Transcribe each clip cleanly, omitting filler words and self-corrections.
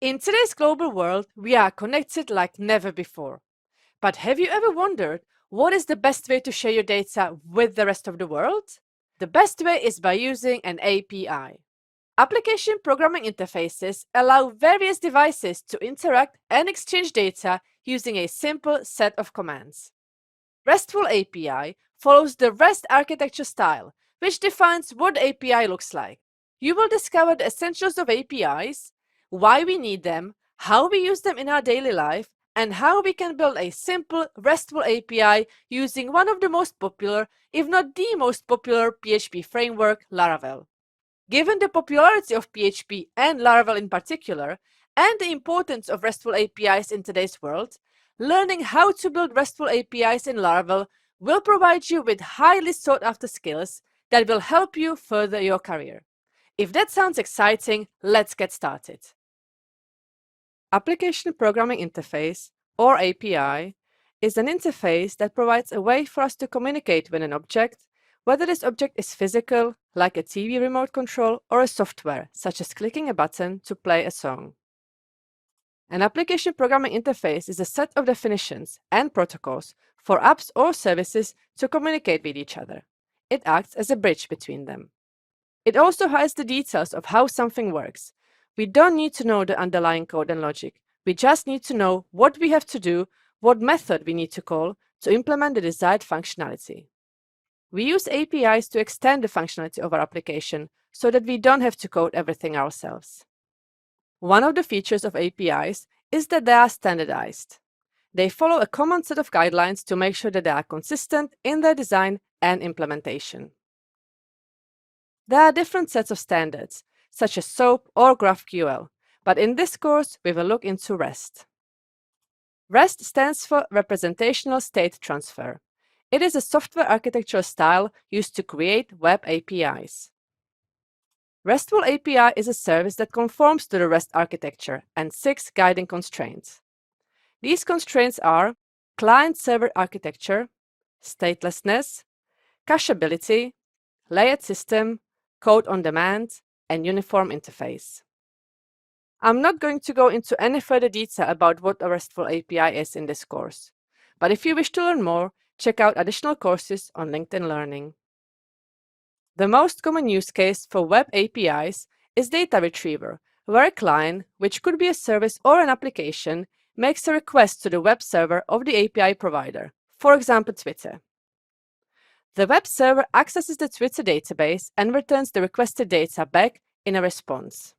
In today's global world, we are connected like never before. But have you ever wondered what is the best way to share your data with the rest of the world? The best way is by using an API. Application programming interfaces allow various devices to interact and exchange data using a simple set of commands. RESTful API follows the REST architecture style, which defines what API looks like. You will discover the essentials of APIs, why we need them, how we use them in our daily life, and how we can build a simple RESTful API using one of the most popular, if not the most popular PHP framework, Laravel. Given the popularity of PHP and Laravel in particular, and the importance of RESTful APIs in today's world, learning how to build RESTful APIs in Laravel will provide you with highly sought-after skills that will help you further your career. If that sounds exciting, let's get started. Application Programming Interface, or API, is an interface that provides a way for us to communicate with an object, whether this object is physical, like a TV remote control, or a software, such as clicking a button to play a song. An application programming interface is a set of definitions and protocols for apps or services to communicate with each other. It acts as a bridge between them. It also hides the details of how something works. We don't need to know the underlying code and logic. We just need to know what we have to do, what method we need to call to implement the desired functionality. We use APIs to extend the functionality of our application so that we don't have to code everything ourselves. One of the features of APIs is that they are standardized. They follow a common set of guidelines to make sure that they are consistent in their design and implementation. There are different sets of standards, such as SOAP or GraphQL, but in this course we will look into REST. REST stands for Representational State Transfer. It is a software architectural style used to create web APIs. RESTful API is a service that conforms to the REST architecture and 6 guiding constraints. These constraints are client-server architecture, statelessness, cacheability, layered system, code on demand, and uniform interface. I'm not going to go into any further detail about what a RESTful API is in this course, but if you wish to learn more, check out additional courses on LinkedIn Learning. The most common use case for web APIs is data retriever, where a client, which could be a service or an application, makes a request to the web server of the API provider, for example Twitter. The web server accesses the Twitter database and returns the requested data back in a response.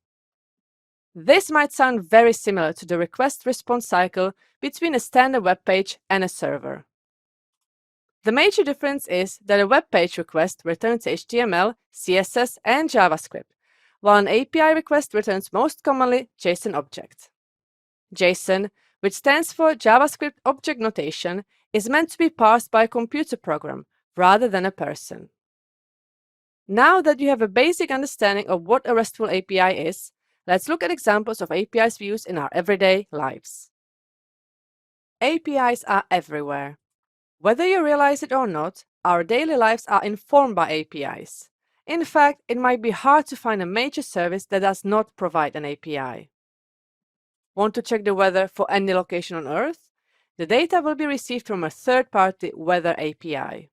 This might sound very similar to the request-response cycle between a standard web page and a server. The major difference is that a web page request returns HTML, CSS, and JavaScript, while an API request returns most commonly JSON object. JSON, which stands for JavaScript Object Notation, is meant to be parsed by a computer program rather than a person. Now that you have a basic understanding of what a RESTful API is, let's look at examples of APIs we use in our everyday lives. APIs are everywhere. Whether you realize it or not, our daily lives are informed by APIs. In fact, it might be hard to find a major service that does not provide an API. Want to check the weather for any location on Earth? The data will be received from a third-party weather API.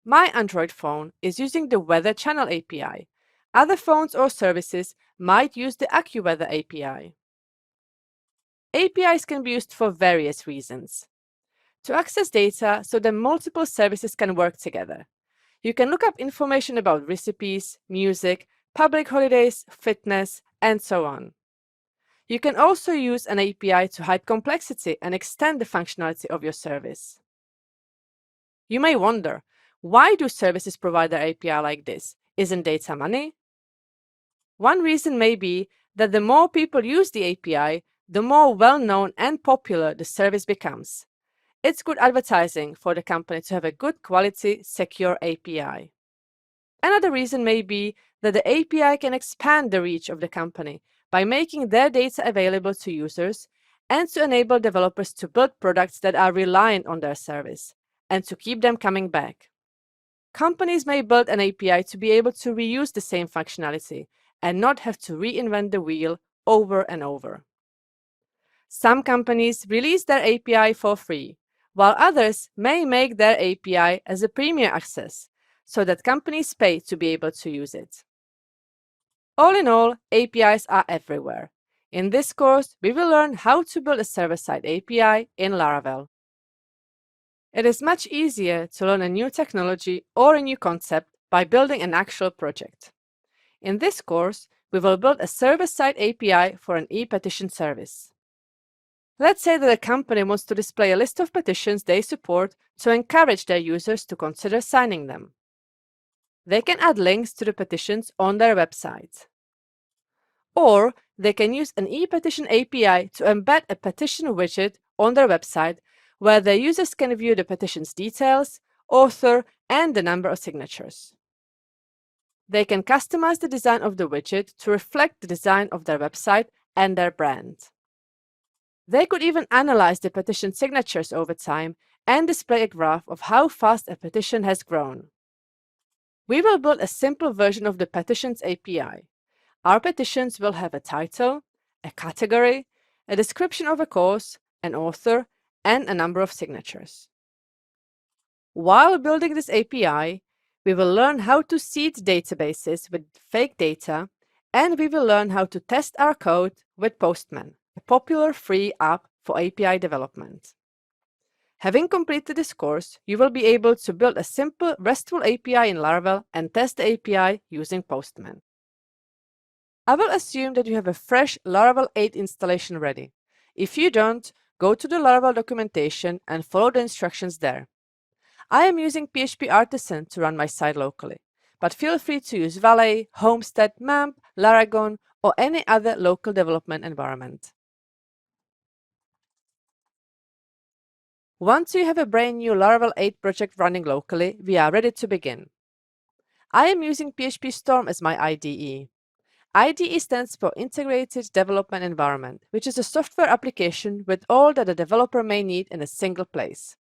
My Android phone is using the Weather Channel API. Other phones or services might use the AccuWeather API. APIs can be used for various reasons. To access data so that multiple services can work together. You can look up information about recipes, music, public holidays, fitness, and so on. You can also use an API to hide complexity and extend the functionality of your service. You may wonder, why do services provide their API like this? Isn't data money? One reason may be that the more people use the API, the more well-known and popular the service becomes. It's good advertising for the company to have a good quality, secure API. Another reason may be that the API can expand the reach of the company by making their data available to users and to enable developers to build products that are reliant on their service and to keep them coming back. Companies may build an API to be able to reuse the same functionality and not have to reinvent the wheel over and over. Some companies release their API for free, while others may make their API as a premium access, so that companies pay to be able to use it. All in all, APIs are everywhere. In this course, we will learn how to build a server-side API in Laravel. It is much easier to learn a new technology or a new concept by building an actual project. In this course, we will build a server-side API for an ePetition service. Let's say that a company wants to display a list of petitions they support to encourage their users to consider signing them. They can add links to the petitions on their website. Or they can use an ePetition API to embed a petition widget on their website where their users can view the petition's details, author, and the number of signatures. They can customize the design of the widget to reflect the design of their website and their brand. They could even analyze the petition signatures over time and display a graph of how fast a petition has grown. We will build a simple version of the Petitions API. Our petitions will have a title, a category, a description of a cause, an author, and a number of signatures. While building this API, we will learn how to seed databases with fake data, and we will learn how to test our code with Postman, a popular free app for API development. Having completed this course, you will be able to build a simple RESTful API in Laravel and test the API using Postman. I will assume that you have a fresh Laravel 8 installation ready. If you don't, go to the Laravel documentation and follow the instructions there. I am using PHP Artisan to run my site locally, but feel free to use Valet, Homestead, MAMP, Laragon, or any other local development environment. Once you have a brand new Laravel 8 project running locally, we are ready to begin. I am using PHP Storm as my IDE. IDE stands for Integrated Development Environment, which is a software application with all that a developer may need in a single place.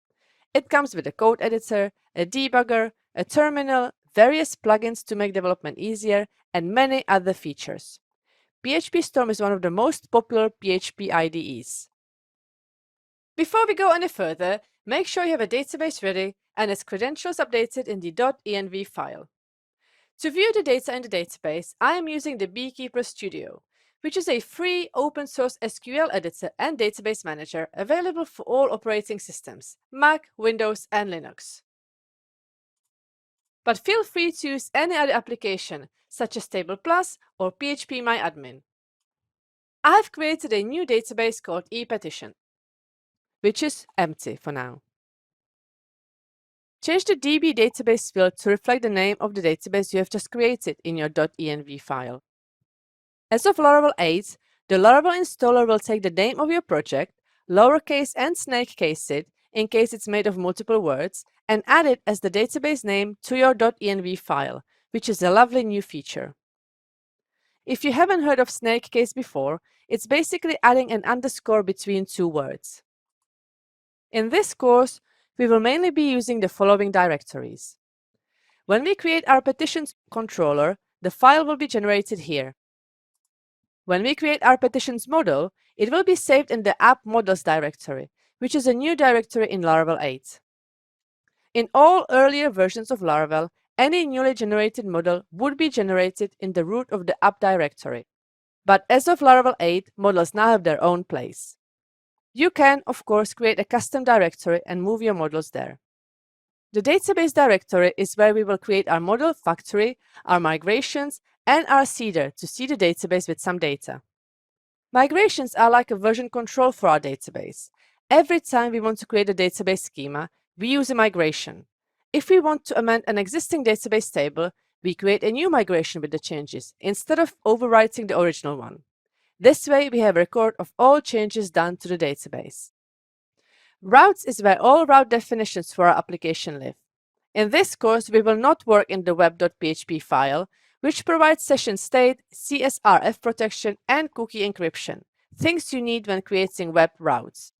It comes with a code editor, a debugger, a terminal, various plugins to make development easier, and many other features. PHP Storm is one of the most popular PHP IDEs. Before we go any further, make sure you have a database ready and its credentials updated in the .env file. To view the data in the database, I am using the Beekeeper Studio, which is a free open-source SQL editor and database manager available for all operating systems, Mac, Windows, and Linux. But feel free to use any other application, such as Table Plus or PHPMyAdmin. I have created a new database called ePetition, which is empty for now. Change the DB database field to reflect the name of the database you have just created in your .env file. As of Laravel 8, the Laravel installer will take the name of your project, lowercase and snake case it in case it's made of multiple words, and add it as the database name to your .env file, which is a lovely new feature. If you haven't heard of snake case before, it's basically adding an underscore between two words. In this course, we will mainly be using the following directories. When we create our petitions controller, the file will be generated here. When we create our petitions model, it will be saved in the app models directory, which is a new directory in Laravel 8. In all earlier versions of Laravel, any newly generated model would be generated in the root of the app directory. But as of Laravel 8, models now have their own place. You can, of course, create a custom directory and move your models there. The database directory is where we will create our model factory, our migrations, and our seeder to seed the database with some data. Migrations are like a version control for our database. Every time we want to create a database schema, we use a migration. If we want to amend an existing database table, we create a new migration with the changes, instead of overwriting the original one. This way, we have a record of all changes done to the database. Routes is where all route definitions for our application live. In this course, we will not work in the web.php file, which provides session state, CSRF protection, and cookie encryption, things you need when creating web routes.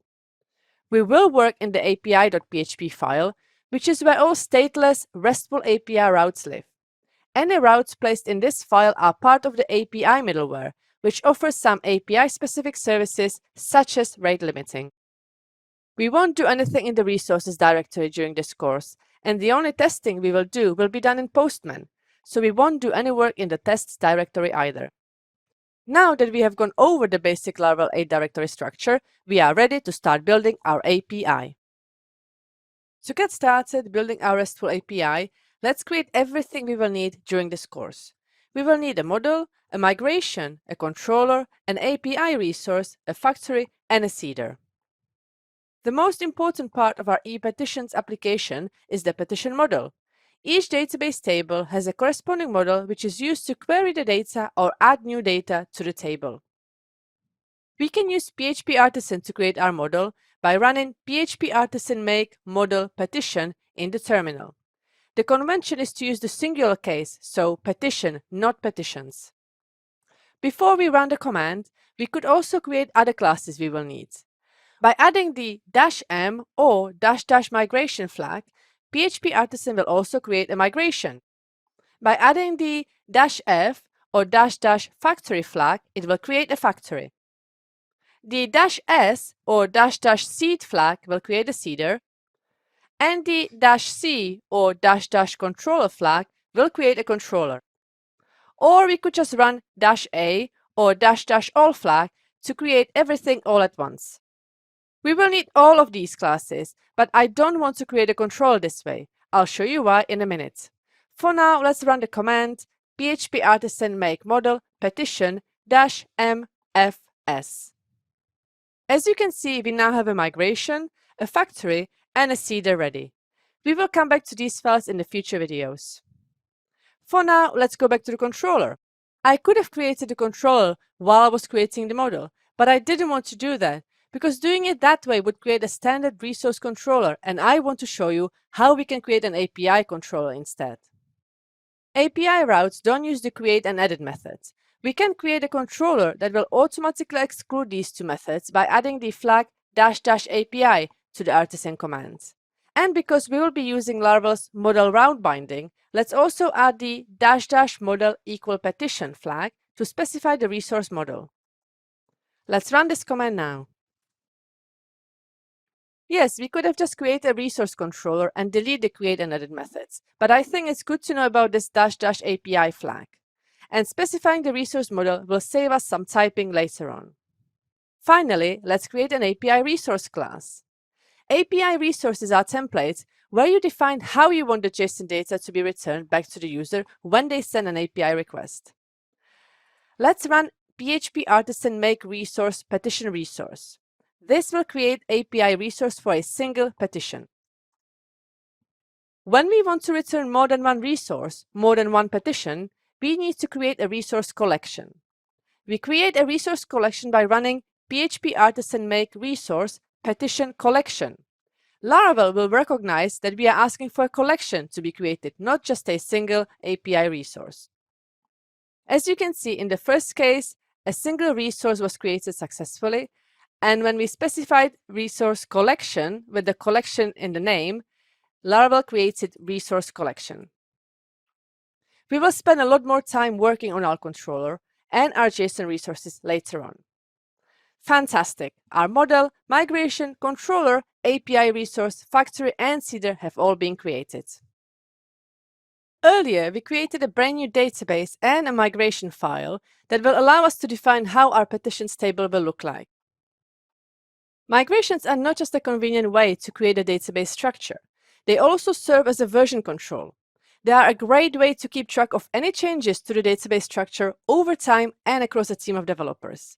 We will work in the api.php file, which is where all stateless RESTful API routes live. Any routes placed in this file are part of the API middleware, which offers some API-specific services such as rate limiting. We won't do anything in the resources directory during this course, and the only testing we will do will be done in Postman, so we won't do any work in the tests directory either. Now that we have gone over the basic Laravel 8 directory structure, we are ready to start building our API. To get started building our RESTful API, let's create everything we will need during this course. We will need a model, a migration, a controller, an API resource, a factory, and a seeder. The most important part of our ePetitions application is the petition model. Each database table has a corresponding model which is used to query the data or add new data to the table. We can use PHP Artisan to create our model by running PHP Artisan make model petition in the terminal. The convention is to use the singular case, so petition, not petitions. Before we run the command, we could also create other classes we will need. By adding the -m or --migration flag, PHP Artisan will also create a migration. By adding the -f or --factory flag, it will create a factory. The -s or --seed flag will create a seeder, and the -c or --controller flag will create a controller. Or we could just run -a or --all flag to create everything all at once. We will need all of these classes, but I don't want to create a controller this way. I'll show you why in a minute. For now, let's run the command PHP Artisan make model petition -mfs. As you can see, we now have a migration, a factory, and a seeder ready. We will come back to these files in the future videos. For now, let's go back to the controller. I could have created the controller while I was creating the model, but I didn't want to do that, because doing it that way would create a standard resource controller, and I want to show you how we can create an API controller instead. API routes don't use the create and edit methods. We can create a controller that will automatically exclude these two methods by adding the flag --API to the artisan command. And because we will be using Laravel's model route binding, let's also add the --model equal petition flag to specify the resource model. Let's run this command now. Yes, we could have just created a resource controller and delete the create and edit methods, but I think it's good to know about this --API flag. And specifying the resource model will save us some typing later on. Finally, let's create an API resource class. API resources are templates where you define how you want the JSON data to be returned back to the user when they send an API request. Let's run PHP Artisan make resource petition resource. This will create API resource for a single petition. When we want to return more than one resource, more than one petition, we need to create a resource collection. We create a resource collection by running PHP Artisan make resource petition collection. Laravel will recognize that we are asking for a collection to be created, not just a single API resource. As you can see, in the first case, a single resource was created successfully, and when we specified resource collection with the collection in the name, Laravel created resource collection. We will spend a lot more time working on our controller and our JSON resources later on. Fantastic! Our model, migration, controller, API resource, factory, and seeder have all been created. Earlier, we created a brand new database and a migration file that will allow us to define how our petitions table will look like. Migrations are not just a convenient way to create a database structure. They also serve as a version control. They are a great way to keep track of any changes to the database structure over time and across a team of developers.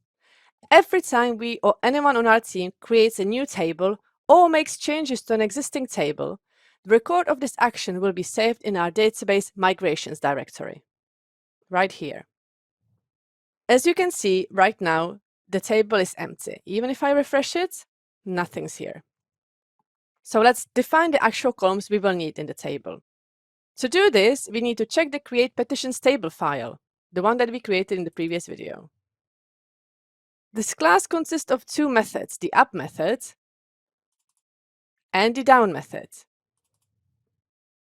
Every time we or anyone on our team creates a new table or makes changes to an existing table, the record of this action will be saved in our database migrations directory, right here. As you can see right now, the table is empty. Even if I refresh it, nothing's here. So let's define the actual columns we will need in the table. To do this, we need to check the create petitions table file, the one that we created in the previous video. This class consists of two methods, the up method and the down method.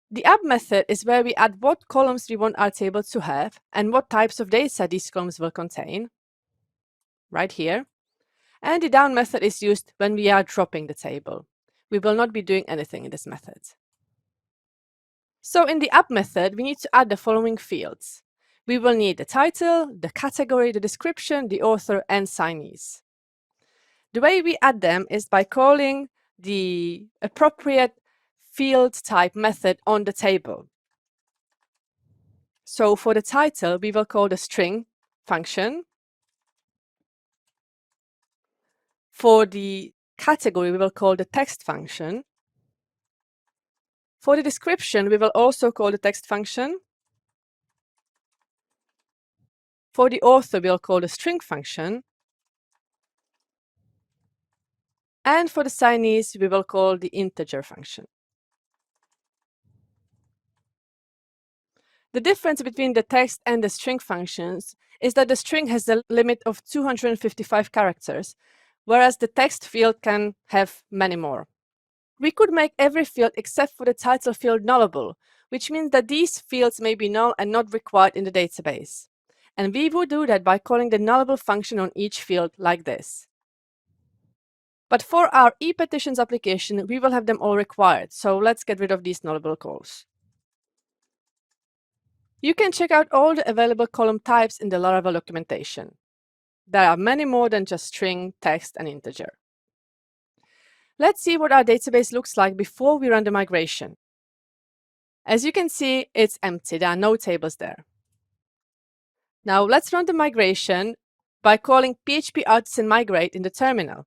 The up method is where we add what columns we want our table to have and what types of data these columns will contain. right here. And the down method is used when we are dropping the table. We will not be doing anything in this method. So in the up method, we need to add the following fields. We will need the title, the category, the description, the author, and signees. The way we add them is by calling the appropriate field type method on the table. So for the title, we will call the string function. For the category, we will call the text function. For the description, we will also call the text function. For the author, we'll call the string function. And for the signees, we will call the integer function. The difference between the text and the string functions is that the string has a limit of 255 characters, whereas the text field can have many more. We could make every field except for the title field nullable, which means that these fields may be null and not required in the database. And we would do that by calling the nullable function on each field like this. But for our ePetitions application, we will have them all required, so let's get rid of these nullable calls. You can check out all the available column types in the Laravel documentation. There are many more than just string, text, and integer. Let's see what our database looks like before we run the migration. As you can see, it's empty. There are no tables there. Now let's run the migration by calling PHP artisan migrate in the terminal.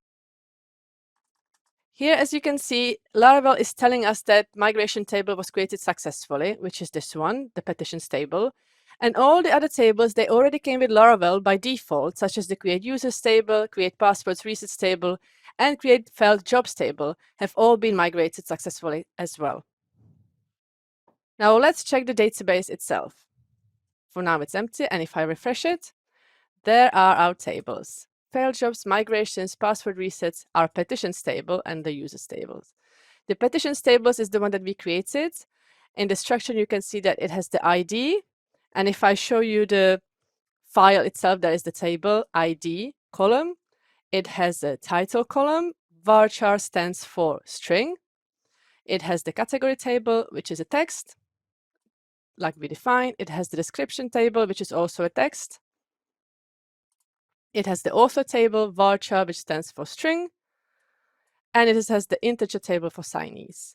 Here, as you can see, Laravel is telling us that migration table was created successfully, which is this one, the petitions table. And all the other tables, they already came with Laravel by default, such as the create users table, create passwords resets table, and create failed jobs table, have all been migrated successfully as well. Now let's check the database itself. For now it's empty, and if I refresh it, there are our tables. Failed jobs, migrations, password resets, our petitions table, and the users tables. The petitions tables is the one that we created. In the structure, you can see that it has the ID. And if I show you the file itself, there is the table ID column. It has a title column. Varchar stands for string. It has the category table, which is a text, like we defined. It has the description table, which is also a text. It has the author table, varchar, which stands for string, and it has the integer table for signees.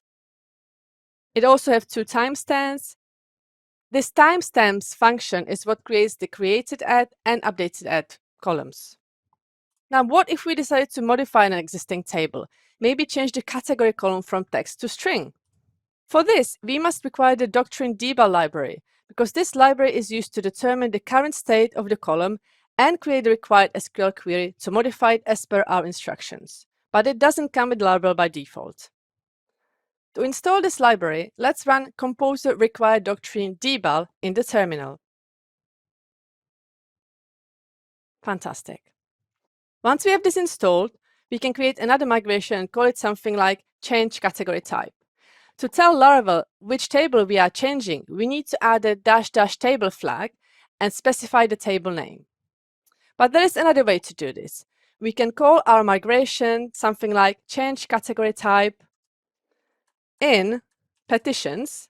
It also has two timestamps. This timestamps function is what creates the created at and updated at columns. Now, what if we decided to modify an existing table? Maybe change the category column from text to string. For this, we must require the doctrine debug library, because this library is used to determine the current state of the column and create the required SQL query to modify it as per our instructions. But it doesn't come with Laravel by default. To install this library, let's run composer required doctrine debug in the terminal. Fantastic. Once we have this installed, we can create another migration and call it something like change category type. To tell Laravel which table we are changing, we need to add a -- table flag and specify the table name. But there is another way to do this. We can call our migration something like change category type in petitions,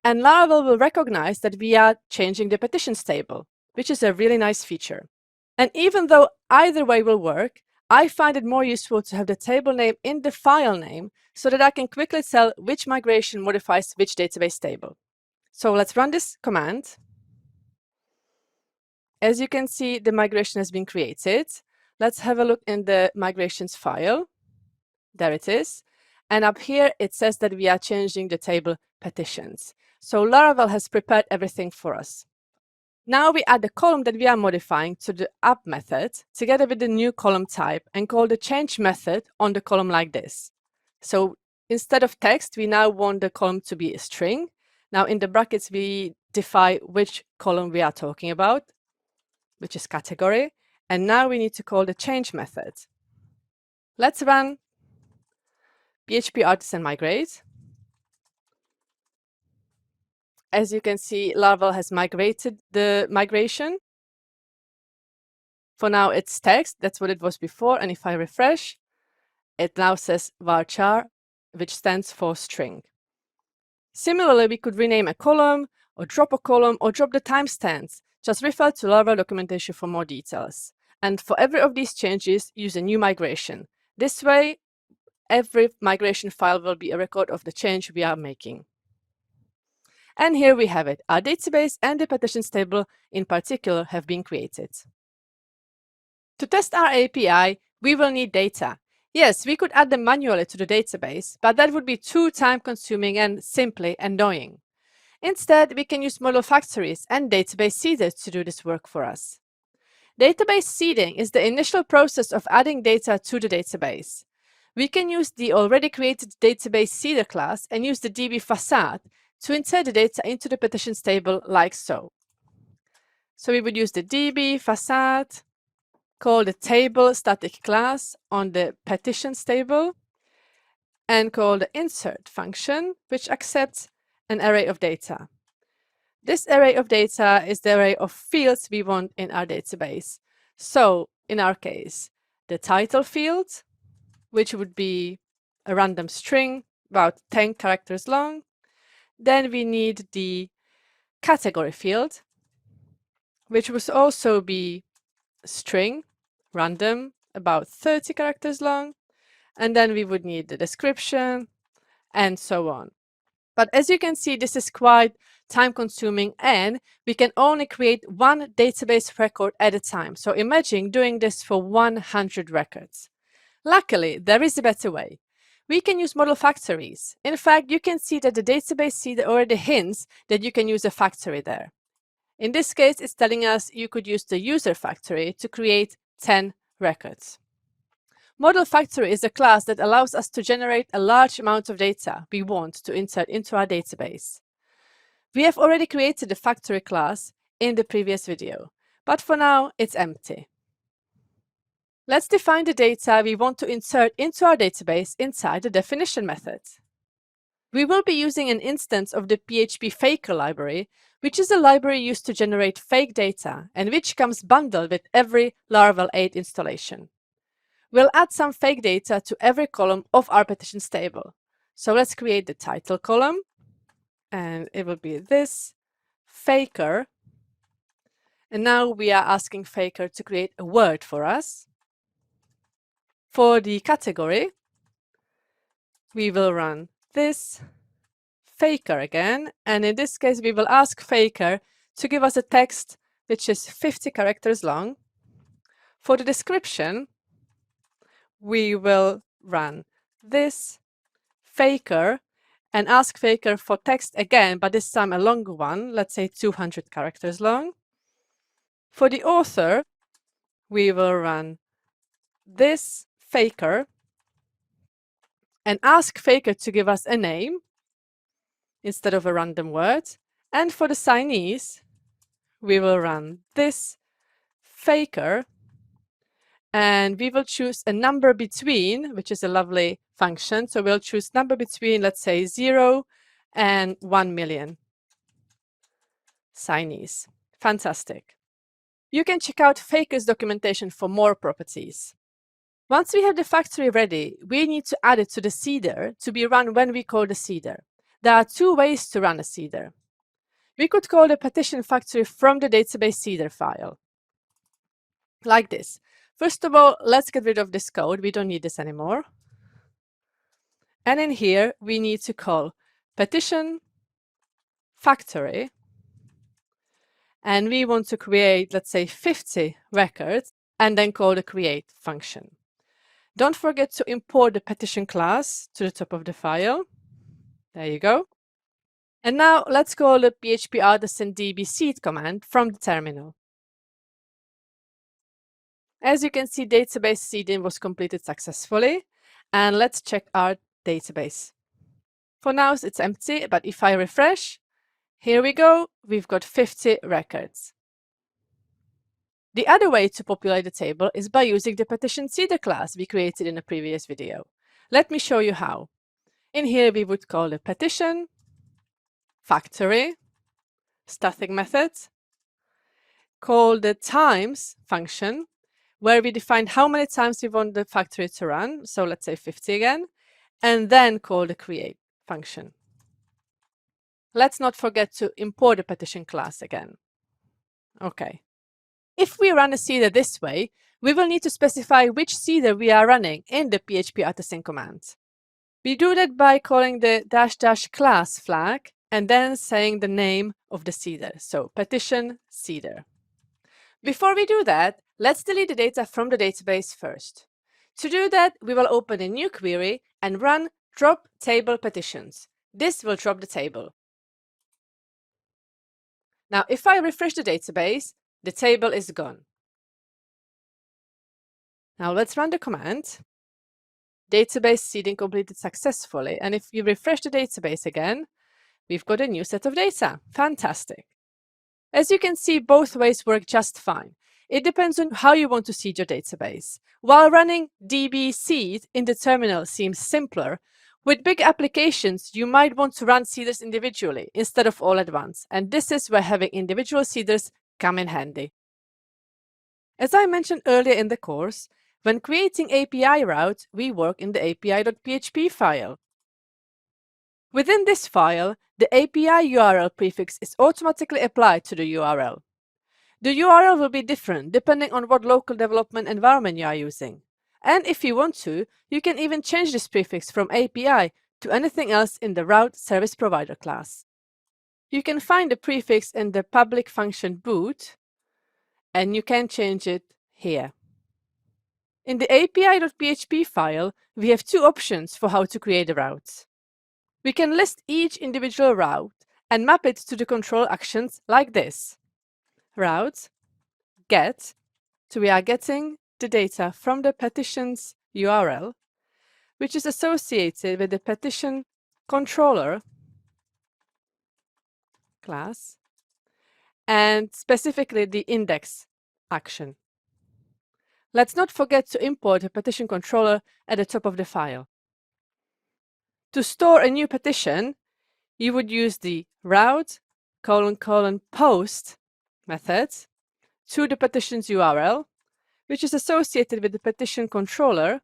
and Laravel will recognize that we are changing the petitions table, which is a really nice feature. And even though either way will work, I find it more useful to have the table name in the file name so that I can quickly tell which migration modifies which database table. So let's run this command. As you can see, the migration has been created. Let's have a look in the migrations file. There it is. And up here, it says that we are changing the table petitions. So Laravel has prepared everything for us. Now we add the column that we are modifying to the up method together with the new column type and call the change method on the column like this. So instead of text, we now want the column to be a string. Now in the brackets, we define which column we are talking about, which is category. And now we need to call the change method. Let's run PHP artisan migrate. As you can see, Laravel has migrated the migration. For now, it's text. That's what it was before. And if I refresh, it now says varchar, which stands for string. Similarly, we could rename a column or drop the timestamps. Just refer to Laravel documentation for more details. And for every of these changes, use a new migration. This way, every migration file will be a record of the change we are making. And here we have it. Our database and the petitions table in particular have been created. To test our API, we will need data. Yes, we could add them manually to the database, but that would be too time-consuming and simply annoying. Instead, we can use model factories and database seeders to do this work for us. Database seeding is the initial process of adding data to the database. We can use the already created database seeder class and use the DB facade to insert the data into the petitions table like so. So we would use the DB facade, call the table static class on the petitions table, and call the insert function, which accepts an array of data. This array of data is the array of fields we want in our database. So in our case, the title field, which would be a random string about 10 characters long. Then we need the category field, which would also be a string, random, about 30 characters long. And then we would need the description and so on. But as you can see, this is quite time-consuming, and we can only create one database record at a time. So imagine doing this for 100 records. Luckily, there is a better way. We can use model factories. In fact, you can see that the database seeder already hints that you can use a factory there. In this case, it's telling us you could use the user factory to create 10 records. Model factory is a class that allows us to generate a large amount of data we want to insert into our database. We have already created the factory class in the previous video, but for now it's empty. Let's define the data we want to insert into our database inside the definition method. We will be using an instance of the PHP Faker library, which is a library used to generate fake data and which comes bundled with every Laravel 8 installation. We'll add some fake data to every column of our petitions table. So let's create the title column, and it will be this Faker. And now we are asking Faker to create a word for us. For the category, we will run this Faker again, and in this case we will ask Faker to give us a text which is 50 characters long. For the description, we will run this Faker and ask Faker for text again, but this time a longer one, let's say 200 characters long. For the author, we will run this Faker and ask Faker to give us a name instead of a random word. And for the signees, we will run this Faker and we will choose a number between, which is a lovely function. So we'll choose number between, let's say 0 and 1 million signees. Fantastic. You can check out Faker's documentation for more properties. Once we have the factory ready, we need to add it to the seeder to be run when we call the seeder. There are two ways to run a seeder. We could call the petition factory from the database seeder file, like this. First of all, let's get rid of this code. We don't need this anymore. And in here, we need to call petition factory. And we want to create, let's say, 50 records, and then call the create function. Don't forget to import the petition class to the top of the file. There you go. And now let's call the PHP artisan db seed command from the terminal. As you can see, database seeding was completed successfully. And let's check our database. For now, it's empty, but if I refresh, here we go, we've got 50 records. The other way to populate the table is by using the petition seeder class we created in a previous video. Let me show you how. In here, we would call the petition factory static method, call the times function, where we define how many times we want the factory to run. So let's say 50 again, and then call the create function. Let's not forget to import the petition class again. Okay. If we run a seeder this way, we will need to specify which seeder we are running in the PHP artisan command. We do that by calling the -- class flag and then saying the name of the seeder, so petition seeder. Before we do that, let's delete the data from the database first. To do that, we will open a new query and run drop table petitions. This will drop the table. Now, if I refresh the database, the table is gone. Now let's run the command. Database seeding completed successfully, and if you refresh the database again, we've got a new set of data. Fantastic. As you can see, both ways work just fine. It depends on how you want to seed your database. While running db seed in the terminal seems simpler, with big applications, you might want to run seeders individually instead of all at once, and this is where having individual seeders come in handy. As I mentioned earlier in the course, when creating API routes, we work in the api.php file. Within this file, the API URL prefix is automatically applied to the URL. The URL will be different depending on what local development environment you are using. And if you want to, you can even change this prefix from API to anything else in the route service provider class. You can find the prefix in the public function boot, and you can change it here. In the api.php file, we have two options for how to create the routes. We can list each individual route and map it to the control actions like this. Route get, so we are getting the data from the petitions URL, which is associated with the petition controller class, and specifically the index action. Let's not forget to import a petition controller at the top of the file. To store a new petition, you would use the route : post method to the petition's URL, which is associated with the petition controller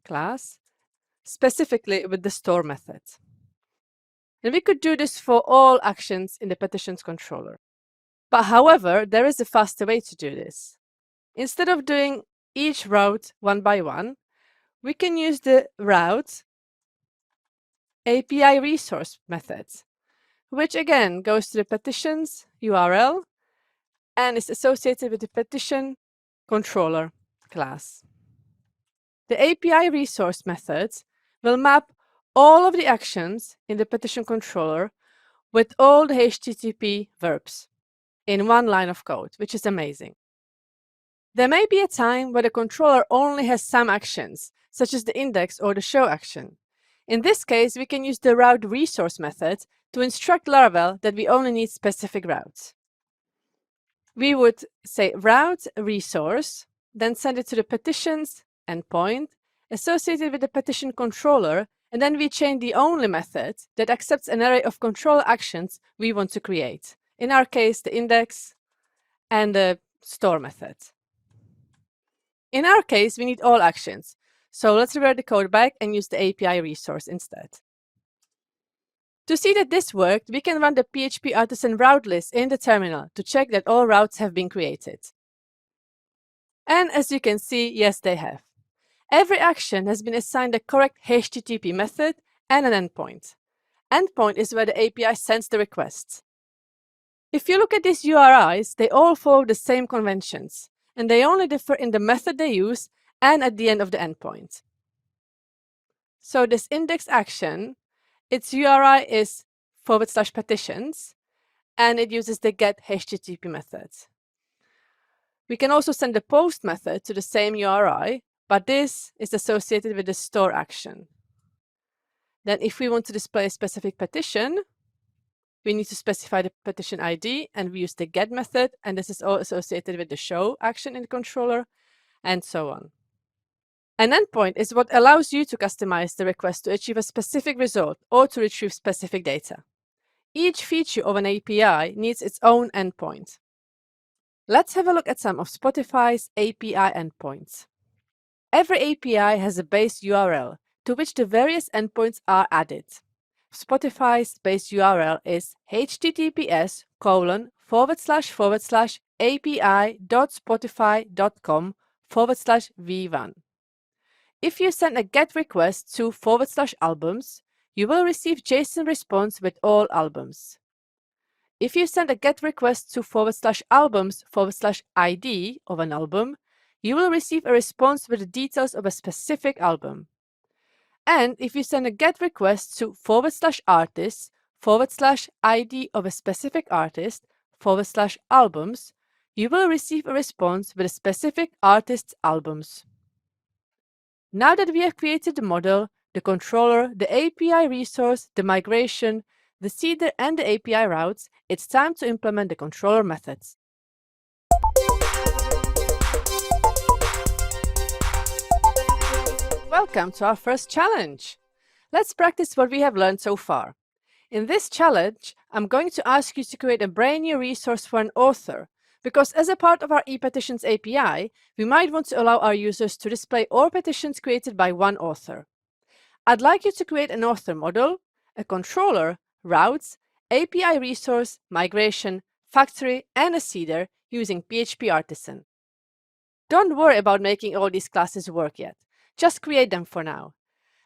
class, specifically with the store method. And we could do this for all actions in the petitions controller. But however, there is a faster way to do this. Instead of doing each route one by one, we can use the route API resource method, which again goes to the petition's URL and is associated with the petition controller class. The API resource method will map all of the actions in the petition controller with all the HTTP verbs in one line of code, which is amazing. There may be a time where the controller only has some actions, such as the index or the show action. In this case, we can use the route resource method to instruct Laravel that we only need specific routes. We would say route resource, then send it to the petitions endpoint associated with the petition controller, and then we chain the only method that accepts an array of control actions we want to create. In our case, the index and the store method. In our case, we need all actions. So let's revert the code back and use the API resource instead. To see that this worked, we can run the PHP artisan route list in the terminal to check that all routes have been created. And as you can see, yes, they have. Every action has been assigned the correct HTTP method and an endpoint. Endpoint is where the API sends the requests. If you look at these URIs, they all follow the same conventions, and they only differ in the method they use and at the end of the endpoint. So this index action, its URI is /petitions, and it uses the get HTTP method. We can also send the post method to the same URI, but this is associated with the store action. Then if we want to display a specific petition, we need to specify the petition ID, and we use the get method, and this is all associated with the show action in the controller, and so on. An endpoint is what allows you to customize the request to achieve a specific result or to retrieve specific data. Each feature of an API needs its own endpoint. Let's have a look at some of Spotify's API endpoints. Every API has a base URL to which the various endpoints are added. Spotify's base URL is https://api.spotify.com/v1. If you send a GET request to /albums, you will receive JSON response with all albums. If you send a GET request to /albums/ID of an album, you will receive a response with the details of a specific album. And if you send a GET request to /artists/ID of a specific artist/albums, you will receive a response with a specific artist's albums. Now that we have created the model, the controller, the API resource, the migration, the seeder, and the API routes, it's time to implement the controller methods. Welcome to our first challenge. Let's practice what we have learned so far. In this challenge, I'm going to ask you to create a brand new resource for an author, because as a part of our ePetitions API, we might want to allow our users to display all petitions created by one author. I'd like you to create an author model, a controller, routes, API resource, migration, factory, and a seeder using PHP Artisan. Don't worry about making all these classes work yet. Just create them for now.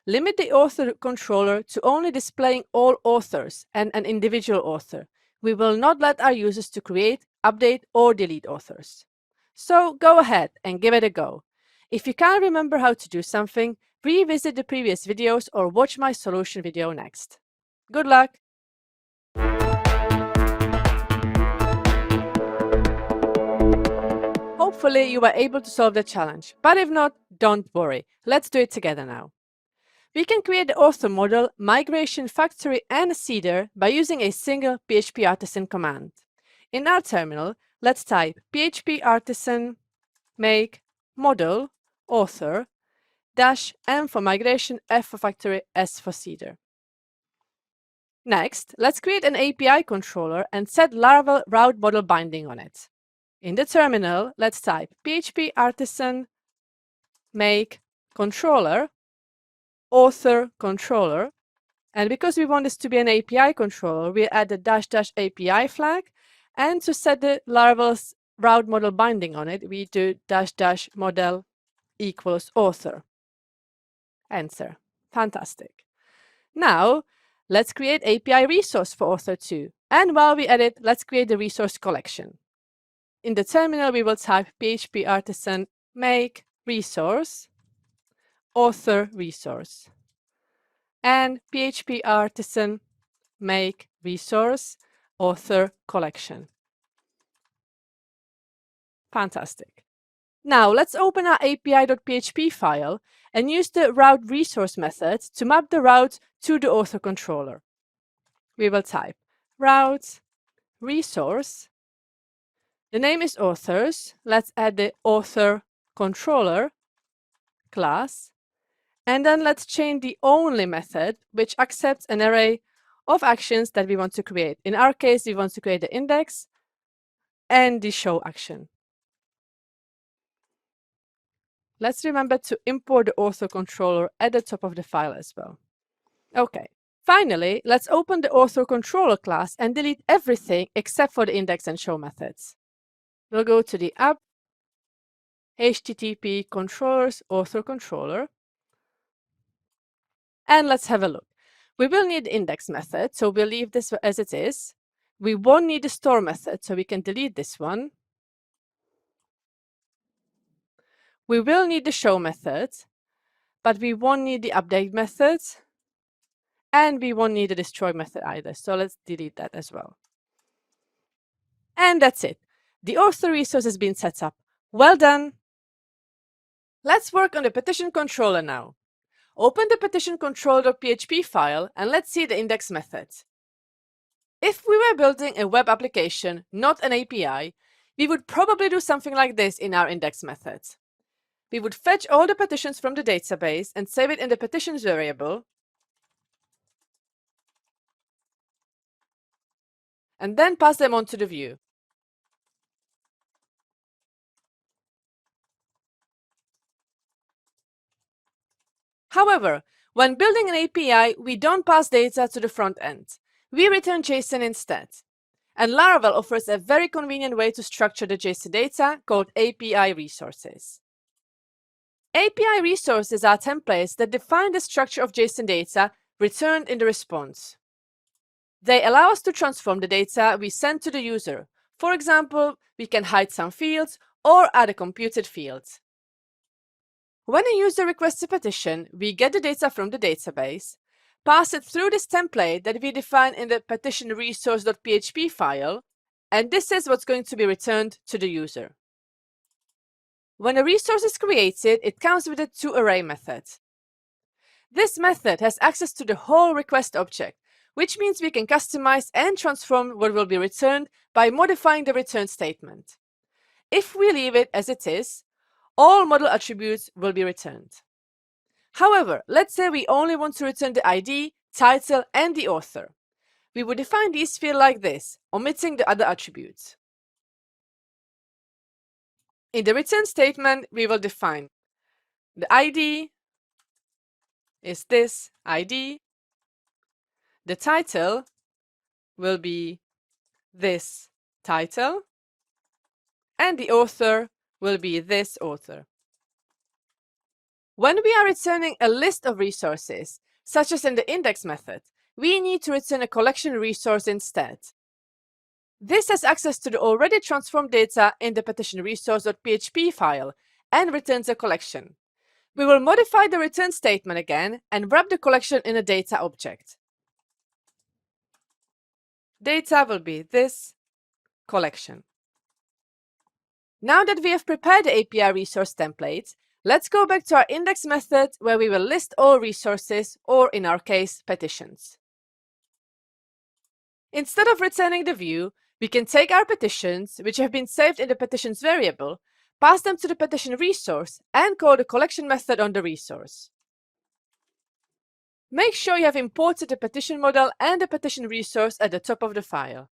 Limit the author controller to only displaying all authors and an individual author. We will not let our users to create, update, or delete authors. So go ahead and give it a go. If you can't remember how to do something, revisit the previous videos or watch my solution video next. Good luck! Hopefully you were able to solve the challenge, but if not, don't worry. Let's do it together now. We can create the author model, migration, factory, and a seeder by using a single PHP Artisan command. In our terminal, let's type PHP Artisan make model author -m for migration, f for factory, s for seeder. Next, let's create an API controller and set Laravel route model binding on it. In the terminal, let's type PHP Artisan make controller author controller, and because we want this to be an API controller, we add the --API flag, and to set the Laravel's route model binding on it, we do --model equals author. Enter. Fantastic. Now, let's create API resource for author 2. And while we edit, let's create the resource collection. In the terminal, we will type PHP Artisan make resource author resource and PHP Artisan make resource author collection. Fantastic. Now let's open our api.php file and use the route resource method to map the route to the author controller. We will type route resource. The name is authors. Let's add the author controller class. And then let's chain the only method, which accepts an array of actions that we want to create. In our case, we want to create the index and the show action. Let's remember to import the author controller at the top of the file as well. Okay. Finally, let's open the author controller class and delete everything except for the index and show methods. We'll go to the app, HTTP controllers, author controller. And let's have a look. We will need the index method, so we'll leave this as it is. We won't need the store method, so we can delete this one. We will need the show method, but we won't need the update method. And we won't need the destroy method either, so let's delete that as well. And that's it. The author resource has been set up. Well done! Let's work on the petition controller now. Open the petition controller.php file and let's see the index method. If we were building a web application, not an API, we would probably do something like this in our index method. We would fetch all the petitions from the database and save it in the petitions variable, and then pass them on to the view. However, when building an API, we don't pass data to the front end. We return JSON instead. And Laravel offers a very convenient way to structure the JSON data called API resources. API resources are templates that define the structure of JSON data returned in the response. They allow us to transform the data we send to the user. For example, we can hide some fields or add a computed field. When a user requests a petition, we get the data from the database, pass it through this template that we define in the petition resource.php file, and this is what's going to be returned to the user. When a resource is created, it comes with a toArray method. This method has access to the whole request object, which means we can customize and transform what will be returned by modifying the return statement. If we leave it as it is, all model attributes will be returned. However, let's say we only want to return the ID, title, and the author. We would define these fields like this, omitting the other attributes. In the return statement, we will define the ID is this ID, the title will be this title, and the author will be this author. When we are returning a list of resources, such as in the index method, we need to return a collection resource instead. This has access to the already transformed data in the petition resource.php file and returns a collection. We will modify the return statement again and wrap the collection in a data object. Data will be this collection. Now that we have prepared the API resource template, let's go back to our index method where we will list all resources, or in our case, petitions. Instead of returning the view, we can take our petitions, which have been saved in the petitions variable, pass them to the petition resource, and call the collection method on the resource. Make sure you have imported the petition model and the petition resource at the top of the file.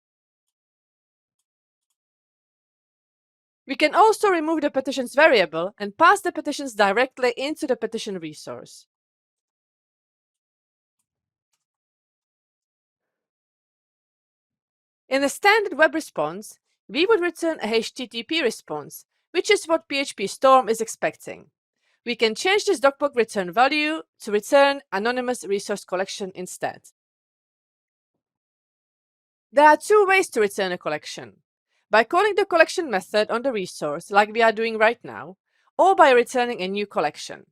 We can also remove the petitions variable and pass the petitions directly into the petition resource. In a standard web response, we would return a HTTP response, which is what PHP Storm is expecting. We can change this docbook return value to return anonymous resource collection instead. There are two ways to return a collection: by calling the collection method on the resource like we are doing right now, or by returning a new collection.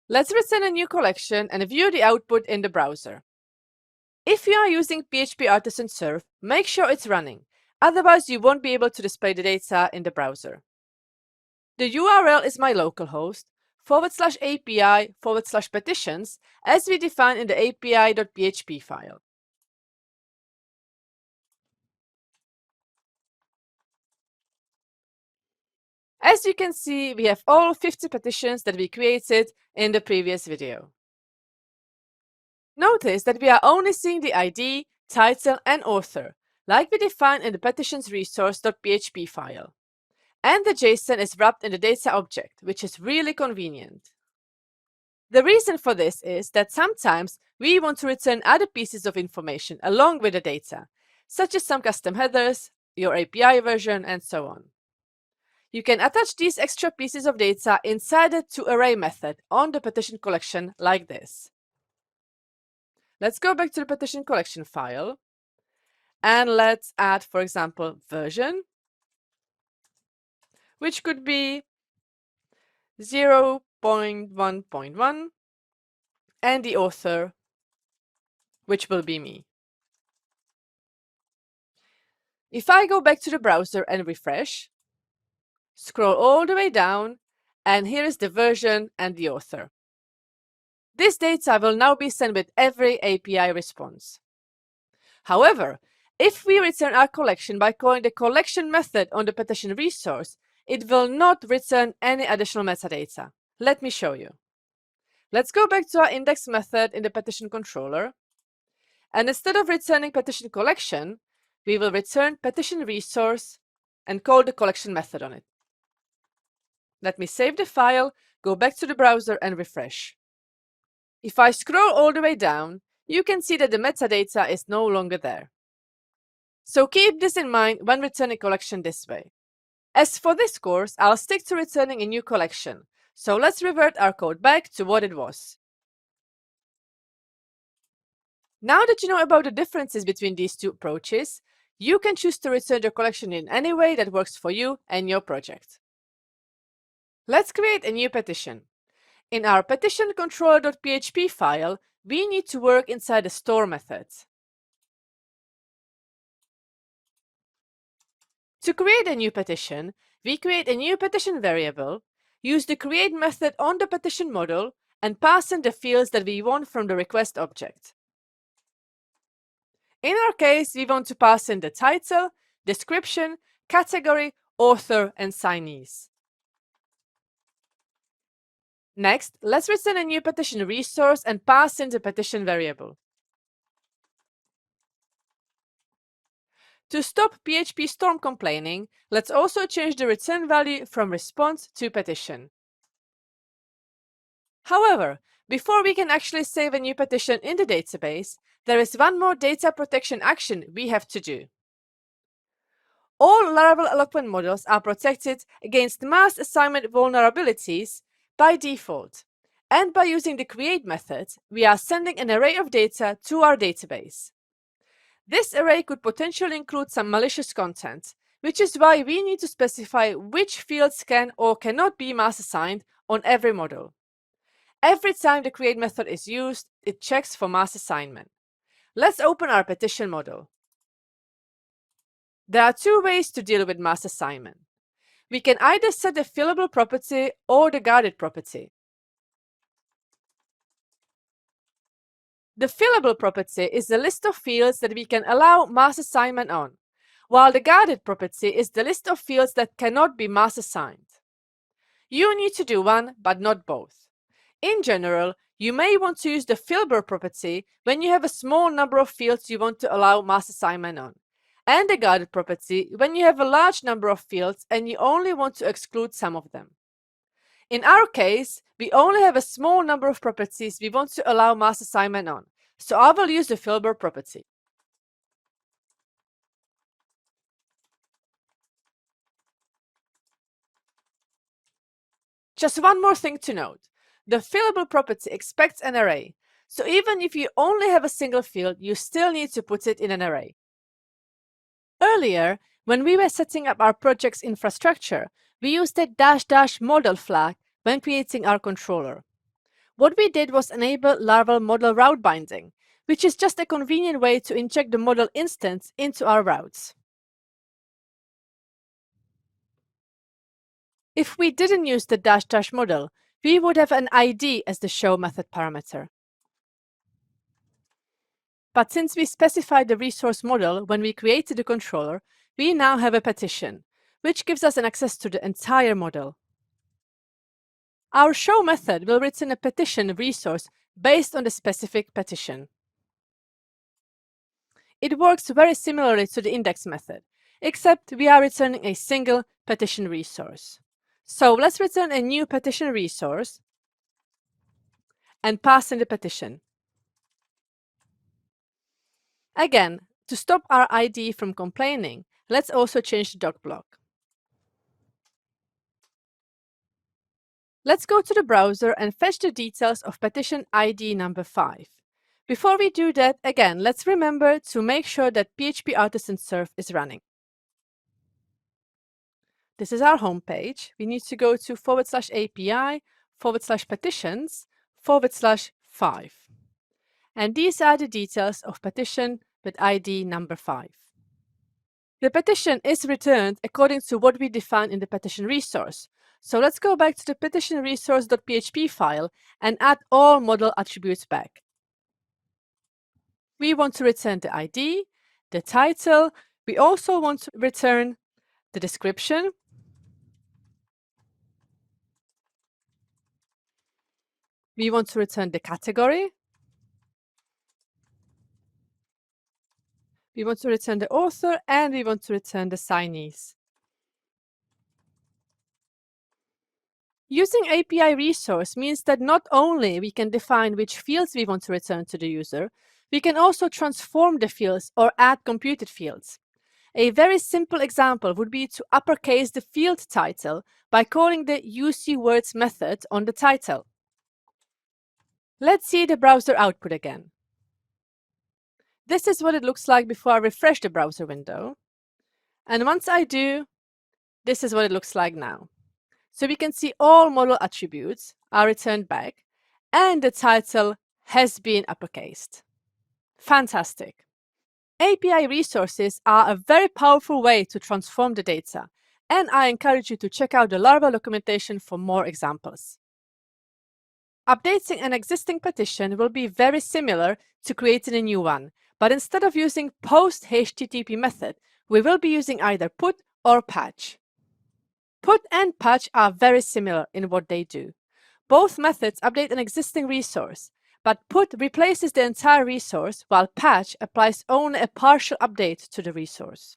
Let's return a new collection and view the output in the browser. If you are using PHP Artisan Serve, make sure it's running, otherwise you won't be able to display the data in the browser. The URL is my localhost /API/petitions as we define in the api.php file. As you can see, we have all 50 petitions that we created in the previous video. Notice that we are only seeing the ID, title, and author, like we defined in the petitions resource.php file. And the JSON is wrapped in the data object, which is really convenient. The reason for this is that sometimes we want to return other pieces of information along with the data, such as some custom headers, your API version, and so on. You can attach these extra pieces of data inside the toArray method on the petition collection like this. Let's go back to the petition collection file and let's add, for example, version, which could be 0.1.1, and the author, which will be me. If I go back to the browser and refresh, scroll all the way down, and here is the version and the author. This data will now be sent with every API response. However, if we return our collection by calling the collection method on the petition resource, it will not return any additional metadata. Let me show you. Let's go back to our index method in the petition controller, and instead of returning petition collection, we will return petition resource and call the collection method on it. Let me save the file, go back to the browser and refresh. If I scroll all the way down, you can see that the metadata is no longer there. So keep this in mind when returning a collection this way. As for this course, I'll stick to returning a new collection. So let's revert our code back to what it was. Now that you know about the differences between these two approaches, you can choose to return your collection in any way that works for you and your project. Let's create a new petition. In our petition controller.php file, we need to work inside the store method. To create a new petition, we create a new petition variable, use the create method on the petition model, and pass in the fields that we want from the request object. In our case, we want to pass in the title, description, category, author, and signees. Next, let's return a new petition resource and pass in the petition variable. To stop PHP Storm complaining, let's also change the return value from response to petition. However, before we can actually save a new petition in the database, there is one more data protection action we have to do. All Laravel Eloquent models are protected against mass assignment vulnerabilities by default, and by using the create method, we are sending an array of data to our database. This array could potentially include some malicious content, which is why we need to specify which fields can or cannot be mass assigned on every model. Every time the create method is used, it checks for mass assignment. Let's open our petition model. There are two ways to deal with mass assignment. We can either set the fillable property or the guarded property. The fillable property is the list of fields that we can allow mass assignment on, while the guarded property is the list of fields that cannot be mass assigned. You need to do one, but not both. In general, you may want to use the fillable property when you have a small number of fields you want to allow mass assignment on, and the guarded property when you have a large number of fields and you only want to exclude some of them. In our case, we only have a small number of properties we want to allow mass assignment on, so I will use the fillable property. Just one more thing to note. The fillable property expects an array, so even if you only have a single field, you still need to put it in an array. Earlier, when we were setting up our project's infrastructure, we used the --model flag when creating our controller. What we did was enable Laravel model route binding, which is just a convenient way to inject the model instance into our routes. If we didn't use the --, model, we would have an ID as the show method parameter. But since we specified the resource model when we created the controller, we now have a petition, which gives us an access to the entire model. Our show method will return a petition resource based on the specific petition. It works very similarly to the index method, except we are returning a single petition resource. So let's return a new petition resource and pass in the petition. Again, to stop our ID from complaining, let's also change the doc block. Let's go to the browser and fetch the details of petition ID number 5. Before we do that, again, let's remember to make sure that PHP Artisan Serve is running. This is our home page. We need to go to /API /petitions /5. And these are the details of petition with ID number 5. The petition is returned according to what we defined in the petition resource. So let's go back to the petition resource.php file and add all model attributes back. We want to return the ID, the title. We also want to return the description, we want to return the category, we want to return the author, and we want to return the signees. Using API resource means that not only we can define which fields we want to return to the user, we can also transform the fields or add computed fields. A very simple example would be to uppercase the field title by calling the UseWords method on the title. Let's see the browser output again. This is what it looks like before I refresh the browser window. And once I do, this is what it looks like now. So we can see all model attributes are returned back and the title has been uppercased. Fantastic! API resources are a very powerful way to transform the data, and I encourage you to check out the Laravel documentation for more examples. Updating an existing petition will be very similar to creating a new one, but instead of using post HTTP method, we will be using either put or patch. Put and patch are very similar in what they do. Both methods update an existing resource, but put replaces the entire resource while patch applies only a partial update to the resource.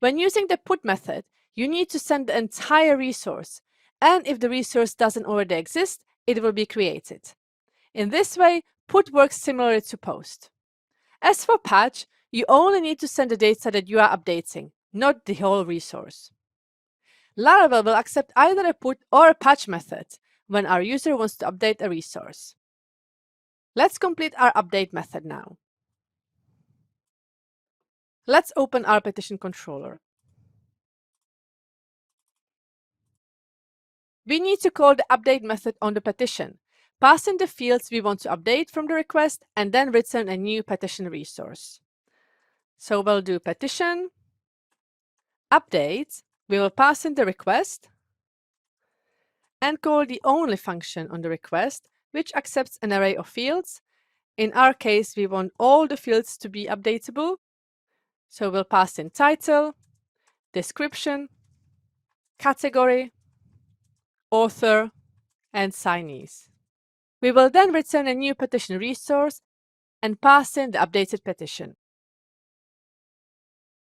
When using the put method, you need to send the entire resource, and if the resource doesn't already exist, it will be created. In this way, put works similarly to post. As for patch, you only need to send the data that you are updating, not the whole resource. Laravel will accept either a put or a patch method when our user wants to update a resource. Let's complete our update method now. Let's open our petition controller. We need to call the update method on the petition, pass in the fields we want to update from the request, and then return a new petition resource. So we'll do petition, update, we will pass in the request, and call the only function on the request, which accepts an array of fields. In our case, we want all the fields to be updatable. So we'll pass in title, description, category, author, and signees. We will then return a new petition resource and pass in the updated petition.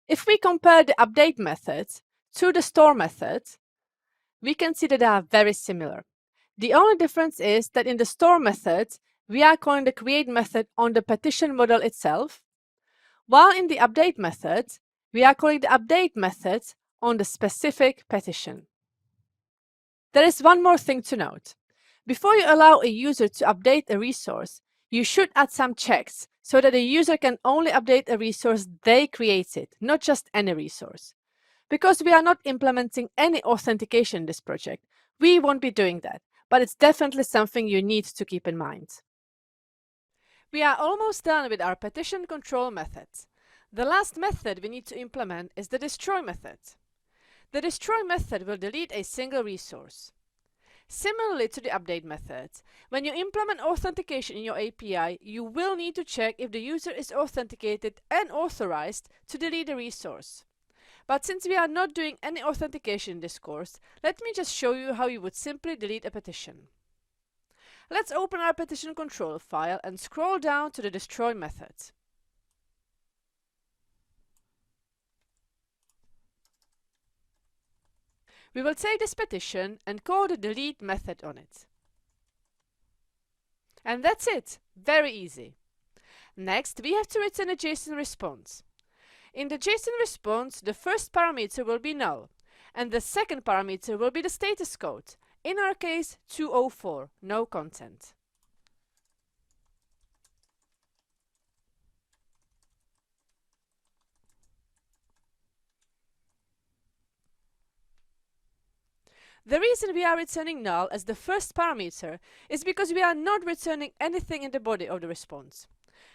If we compare the update method to the store method, we can see that they are very similar. The only difference is that in the store method, we are calling the create method on the petition model itself, while in the update method, we are calling the update method on the specific petition. There is one more thing to note. Before you allow a user to update a resource, you should add some checks so that a user can only update a resource they created, not just any resource. Because we are not implementing any authentication in this project, we won't be doing that, but it's definitely something you need to keep in mind. We are almost done with our petition control methods. The last method we need to implement is the destroy method. The destroy method will delete a single resource. Similarly to the update method, when you implement authentication in your API, you will need to check if the user is authenticated and authorized to delete a resource. But since we are not doing any authentication in this course, let me just show you how you would simply delete a petition. Let's open our petition control file and scroll down to the destroy method. We will take this petition and call the delete method on it. And that's it. Very easy. Next, we have to return a JSON response. In the JSON response, the first parameter will be null, and the second parameter will be the status code. In our case, 204, no content. The reason we are returning null as the first parameter is because we are not returning anything in the body of the response.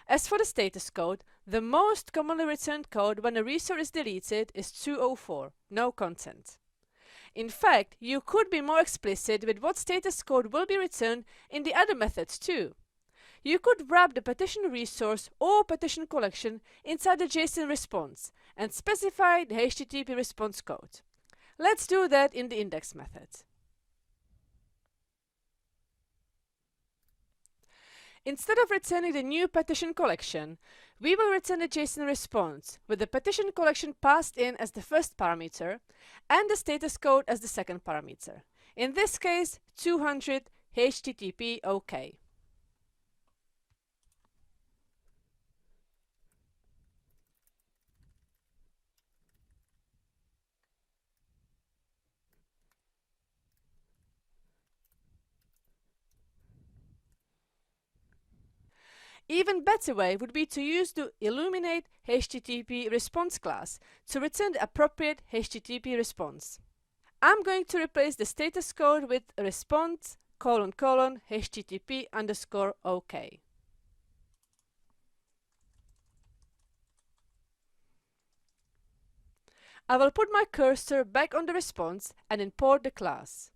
As for the status code, the most commonly returned code when a resource is deleted is 204, no content. In fact, you could be more explicit with what status code will be returned in the other methods too. You could wrap the petition resource or petition collection inside the JSON response and specify the HTTP response code. Let's do that in the index method. Instead of returning the new petition collection, we will return a JSON response with the petition collection passed in as the first parameter and the status code as the second parameter. In this case, 200 HTTP OK. Even better way would be to use the Illuminate HTTP response class to return the appropriate HTTP response. I'm going to replace the status code with response : HTTP_OK. I will put my cursor back on the response and import the class.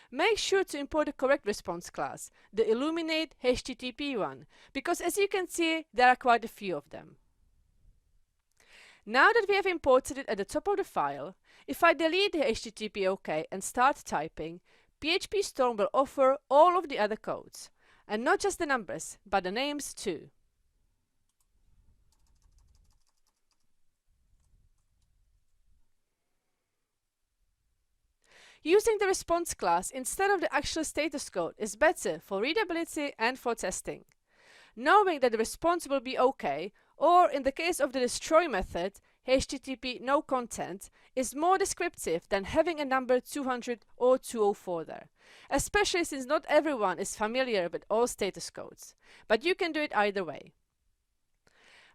Make sure to import the correct response class, the Illuminate HTTP one, because as you can see, there are quite a few of them. Now that we have imported it at the top of the file, if I delete the HTTP OK and start typing, PHP Storm will offer all of the other codes, and not just the numbers, but the names too. Using the response class instead of the actual status code is better for readability and for testing. Knowing that the response will be OK, or in the case of the destroy method, HTTP no content, is more descriptive than having a number 200 or 204 there, especially since not everyone is familiar with all status codes, but you can do it either way.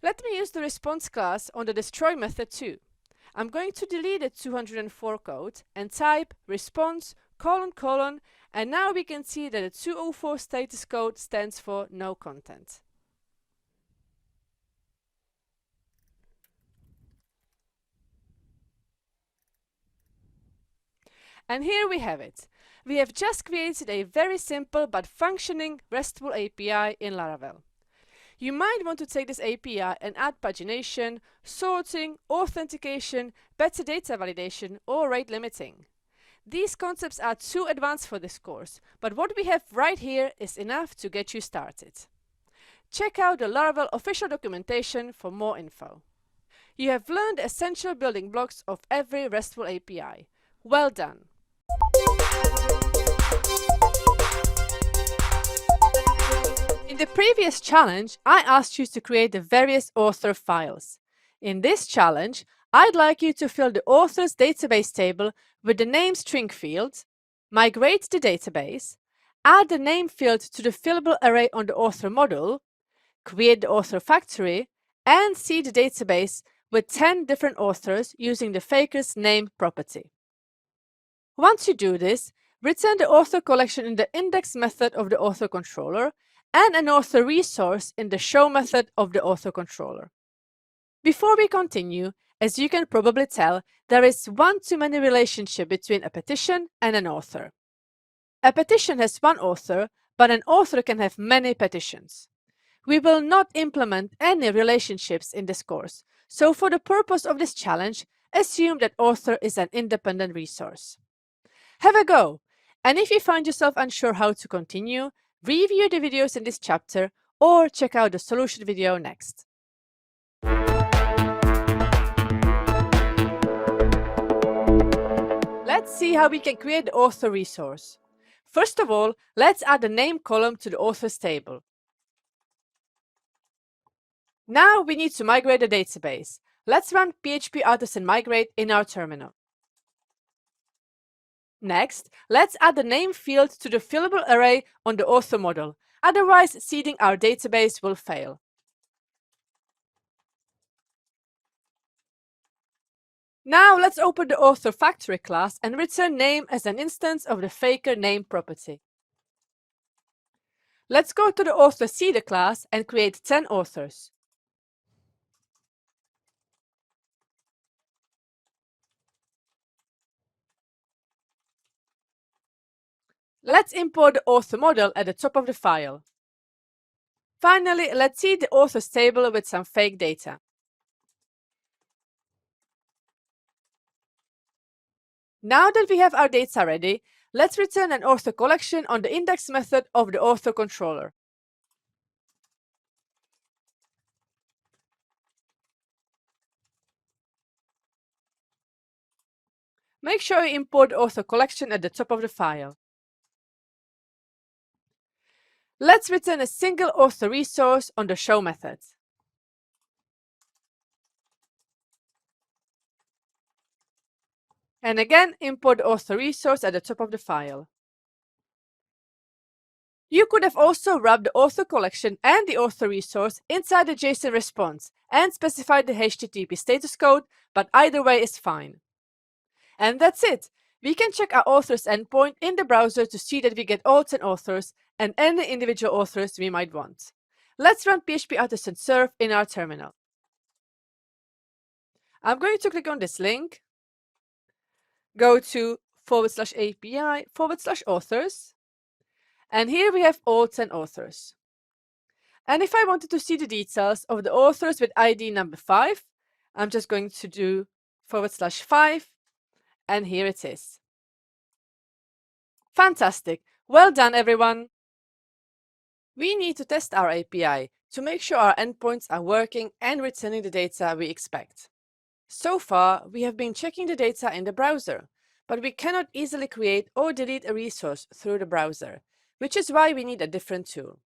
Let me use the response class on the destroy method too. I'm going to delete the 204 code and type response : and now we can see that the 204 status code stands for no content. And here we have it. We have just created a very simple but functioning RESTful API in Laravel. You might want to take this API and add pagination, sorting, authentication, better data validation, or rate limiting. These concepts are too advanced for this course, but what we have right here is enough to get you started. Check out the Laravel official documentation for more info. You have learned the essential building blocks of every RESTful API. Well done! In the previous challenge, I asked you to create the various author files. In this challenge, I'd like you to fill the author's database table with the name string field, migrate the database, add the name field to the fillable array on the author model, create the author factory, and seed the database with 10 different authors using the faker's name property. Once you do this, return the author collection in the index method of the author controller and an author resource in the show method of the author controller. Before we continue, as you can probably tell, there is one-to-many relationship between a petition and an author. A petition has one author, but an author can have many petitions. We will not implement any relationships in this course, so for the purpose of this challenge, assume that author is an independent resource. Have a go! And if you find yourself unsure how to continue, review the videos in this chapter or check out the solution video next. Let's see how we can create the author resource. First of all, let's add the name column to the authors table. Now we need to migrate the database. Let's run php artisan migrate in our terminal. Next, let's add the name field to the fillable array on the author model, otherwise seeding our database will fail. Now let's open the author factory class and return name as an instance of the faker name property. Let's go to the author seeder class and create 10 authors. Let's import the author model at the top of the file. Finally, let's seed the authors table with some fake data. Now that we have our data ready, let's return an author collection on the index method of the author controller. Make sure you import the author collection at the top of the file. Let's return a single author resource on the show method. And again, import the author resource at the top of the file. You could have also wrapped the author collection and the author resource inside the JSON response and specified the HTTP status code, but either way is fine. And that's it! We can check our authors endpoint in the browser to see that we get all 10 authors and any individual authors we might want. Let's run PHP artisan serve in our terminal. I'm going to click on this link, go to /API/authors, and here we have all 10 authors. And if I wanted to see the details of the authors with ID number 5, I'm just going to do /5, and here it is. Fantastic! Well done, everyone! We need to test our API to make sure our endpoints are working and returning the data we expect. So far, we have been checking the data in the browser, but we cannot easily create or delete a resource through the browser, which is why we need a different tool.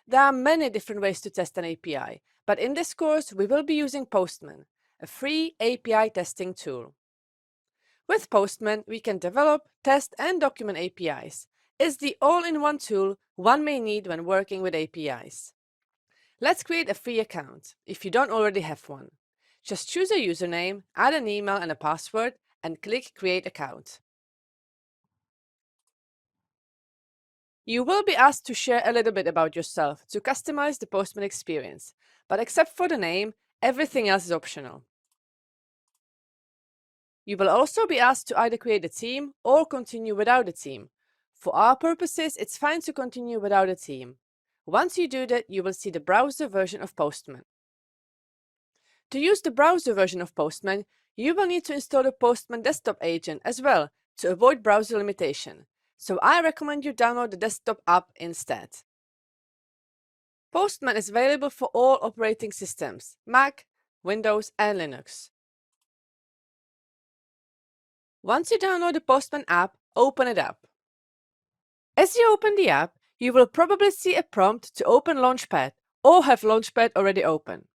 There are many different ways to test an API, but in this course we will be using Postman, a free API testing tool. With Postman, we can develop, test, and document APIs. It's the all-in-one tool one may need when working with APIs. Let's create a free account, if you don't already have one. Just choose a username, add an email and a password, and click Create Account. You will be asked to share a little bit about yourself to customize the Postman experience, but except for the name, everything else is optional. You will also be asked to either create a theme or continue without a theme. For our purposes, it's fine to continue without a theme. Once you do that, you will see the browser version of Postman. To use the browser version of Postman, you will need to install the Postman desktop agent as well to avoid browser limitation. So I recommend you download the desktop app instead. Postman is available for all operating systems, Mac, Windows and Linux. Once you download the Postman app, open it up. As you open the app, you will probably see a prompt to open Launchpad or have Launchpad already open.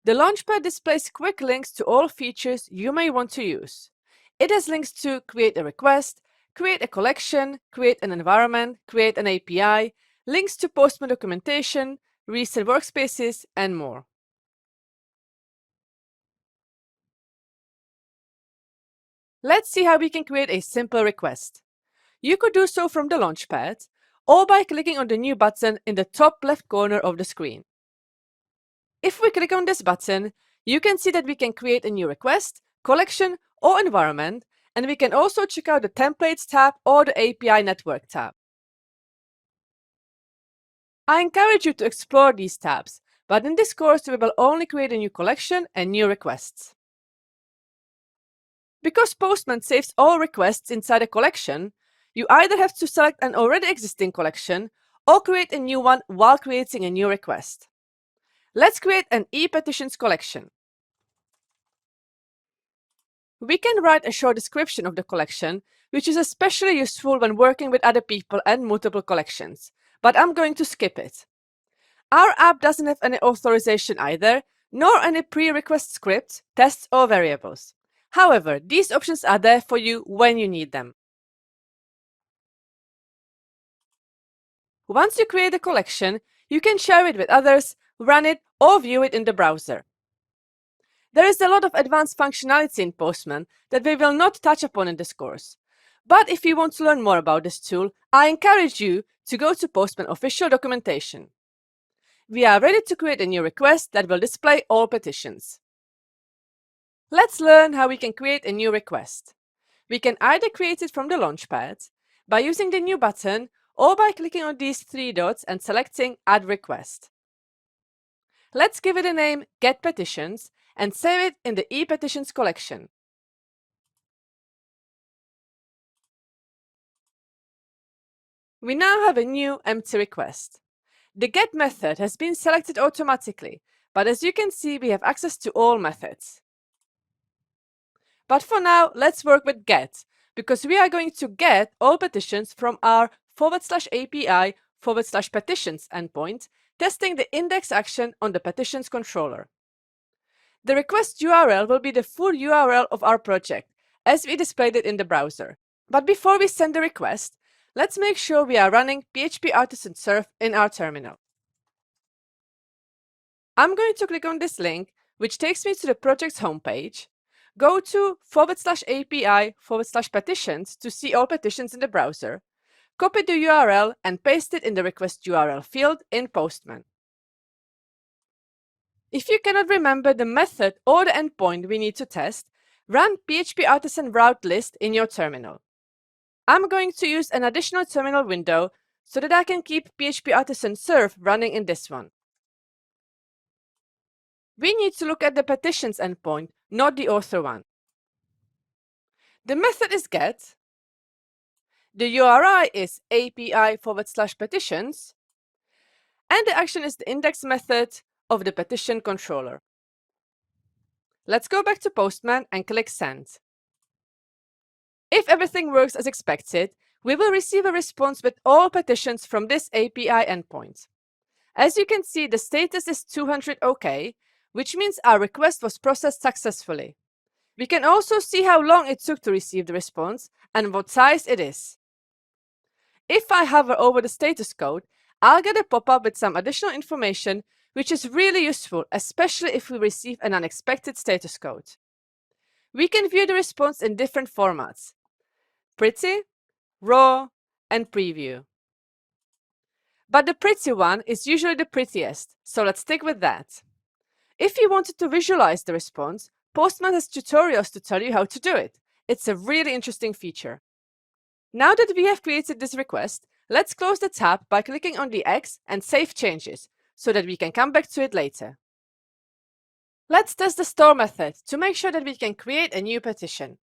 The Launchpad displays quick links to all features you may want to use. It has links to create a request, create a collection, create an environment, create an API, links to Postman documentation, recent workspaces, and more. Let's see how we can create a simple request. You could do so from the Launchpad, or by clicking on the New button in the top left corner of the screen. If we click on this button, you can see that we can create a new request, collection, or environment, and we can also check out the Templates tab or the API Network tab. I encourage you to explore these tabs, but in this course we will only create a new collection and new requests. Because Postman saves all requests inside a collection, you either have to select an already existing collection or create a new one while creating a new request. Let's create an ePetitions collection. We can write a short description of the collection, which is especially useful when working with other people and multiple collections, but I'm going to skip it. Our app doesn't have any authorization either, nor any pre-request scripts, tests or variables. However, these options are there for you when you need them. Once you create a collection, you can share it with others, run it, or view it in the browser. There is a lot of advanced functionality in Postman that we will not touch upon in this course. But if you want to learn more about this tool, I encourage you to go to Postman official documentation. We are ready to create a new request that will display all petitions. Let's learn how we can create a new request. We can either create it from the Launchpad, by using the New button, or by clicking on these three dots and selecting Add Request. Let's give it a name Get Petitions and save it in the ePetitions collection. We now have a new empty request. The Get method has been selected automatically, but as you can see, we have access to all methods. But for now, let's work with get, because we are going to get all petitions from our /API/petitions endpoint, testing the index action on the petitions controller. The request URL will be the full URL of our project, as we displayed it in the browser. But before we send the request, let's make sure we are running PHP Artisan Serve in our terminal. I'm going to click on this link, which takes me to the project's homepage. Go to /API/petitions to see all petitions in the browser. Copy the URL and paste it in the request URL field in Postman. If you cannot remember the method or the endpoint we need to test, run PHP Artisan route list in your terminal. I'm going to use an additional terminal window so that I can keep PHP Artisan Serve running in this one. We need to look at the petitions endpoint, not the author one. The method is get. The URI is API/petitions. And the action is the index method of the petition controller. Let's go back to Postman and click Send. If everything works as expected, we will receive a response with all petitions from this API endpoint. As you can see, the status is 200 OK, which means our request was processed successfully. We can also see how long it took to receive the response and what size it is. If I hover over the status code, I'll get a pop-up with some additional information, which is really useful, especially if we receive an unexpected status code. We can view the response in different formats: pretty, raw, and preview. But the pretty one is usually the prettiest, so let's stick with that. If you wanted to visualize the response, Postman has tutorials to tell you how to do it. It's a really interesting feature. Now that we have created this request, let's close the tab by clicking on the X and save changes, so that we can come back to it later. Let's test the store method to make sure that we can create a new petition.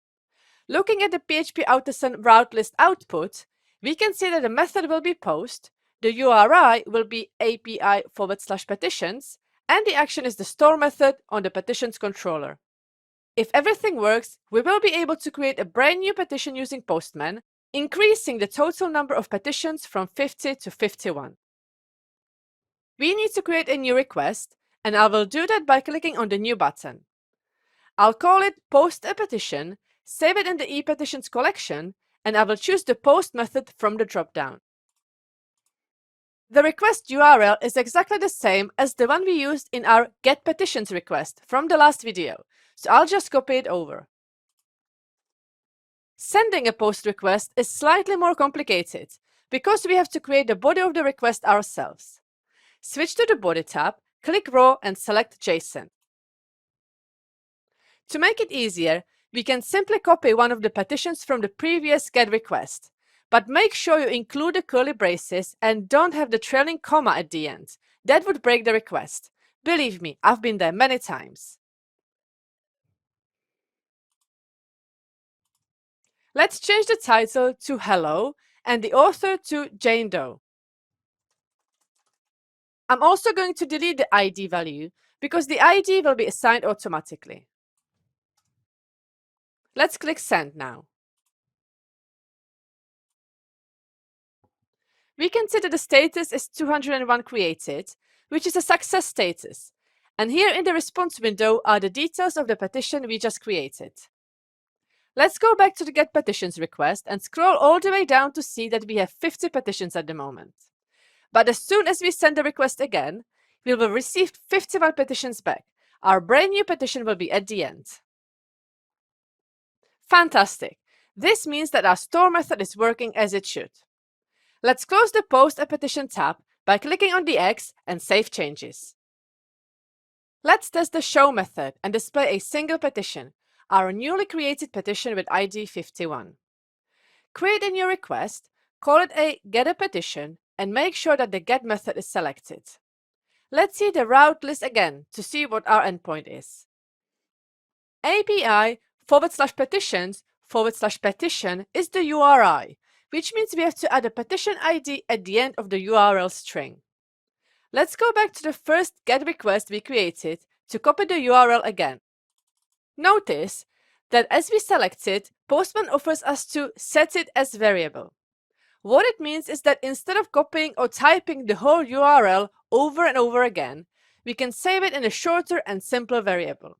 Looking at the PHP Artisan route list output, we can see that the method will be post, the URI will be API/petitions, and the action is the store method on the petitions controller. If everything works, we will be able to create a brand new petition using Postman, increasing the total number of petitions from 50 to 51. We need to create a new request, and I will do that by clicking on the New button. I'll call it Post a Petition, save it in the ePetitions collection, and I will choose the Post method from the dropdown. The request URL is exactly the same as the one we used in our Get Petitions request from the last video, so I'll just copy it over. Sending a post request is slightly more complicated, because we have to create the body of the request ourselves. Switch to the Body tab, click Raw and select JSON. To make it easier, we can simply copy one of the petitions from the previous GET request, but make sure you include the curly braces and don't have the trailing comma at the end. That would break the request. Believe me, I've been there many times. Let's change the title to Hello and the author to Jane Doe. I'm also going to delete the ID value because the ID will be assigned automatically. Let's click Send now. We can see that the status is 201 created, which is a success status. And here in the response window are the details of the petition we just created. Let's go back to the Get Petitions request and scroll all the way down to see that we have 50 petitions at the moment. But as soon as we send the request again, we will receive 51 petitions back. Our brand new petition will be at the end. Fantastic! This means that our store method is working as it should. Let's close the Post a Petition tab by clicking on the X and save changes. Let's test the Show method and display a single petition, our newly created petition with ID 51. Create a new request, call it a Get a Petition, and make sure that the Get method is selected. Let's see the route list again to see what our endpoint is. API/petitions/petition is the URI, which means we have to add a petition ID at the end of the URL string. Let's go back to the first GET request we created to copy the URL again. Notice that as we select it, Postman offers us to set it as variable. What it means is that instead of copying or typing the whole URL over and over again, we can save it in a shorter and simpler variable.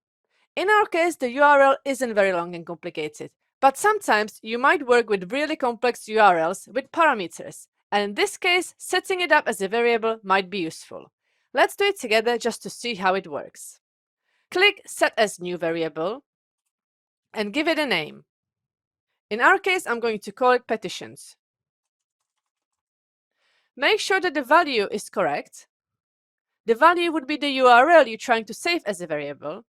In our case, the URL isn't very long and complicated, but sometimes you might work with really complex URLs with parameters, and in this case, setting it up as a variable might be useful. Let's do it together just to see how it works. Click Set as New Variable and give it a name. In our case, I'm going to call it petitions. Make sure that the value is correct. The value would be the URL you're trying to save as a variable.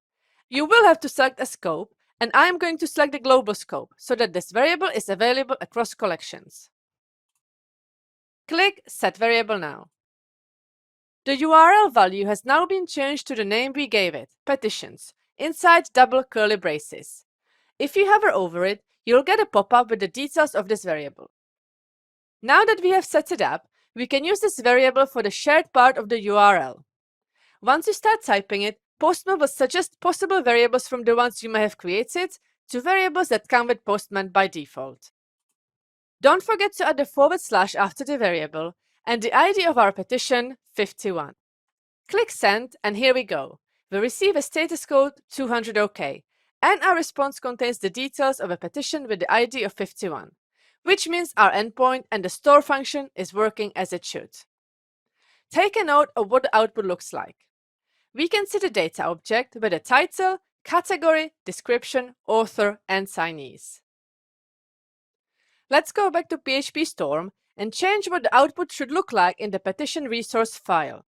You will have to select a scope, and I'm going to select the global scope so that this variable is available across collections. Click Set Variable now. The URL value has now been changed to the name we gave it, petitions, inside double curly braces. If you hover over it, you'll get a pop-up with the details of this variable. Now that we have set it up, we can use this variable for the shared part of the URL. Once you start typing it, Postman will suggest possible variables from the ones you may have created to variables that come with Postman by default. Don't forget to add the / after the variable and the ID of our petition, 51. Click Send, and here we go. We receive a status code 200 OK, and our response contains the details of a petition with the ID of 51, which means our endpoint and the store function is working as it should. Take a note of what the output looks like. We can see the data object with a title, category, description, author, and signees. Let's go back to PHP Storm and change what the output should look like in the petition resource file.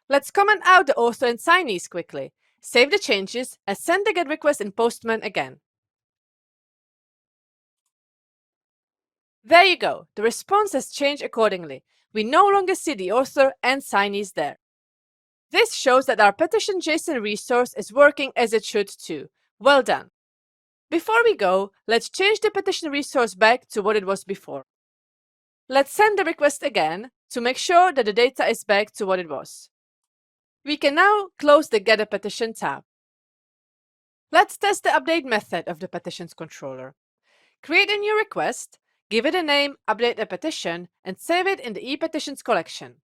Let's comment out the author and signees quickly, save the changes, and send the GET request in Postman again. There you go, the response has changed accordingly. We no longer see the author and signees there. This shows that our petition JSON resource is working as it should too. Well done! Before we go, let's change the petition resource back to what it was before. Let's send the request again to make sure that the data is back to what it was. We can now close the Get a Petition tab. Let's test the update method of the petitions controller. Create a new request, give it a name, update a petition, and save it in the ePetitions collection.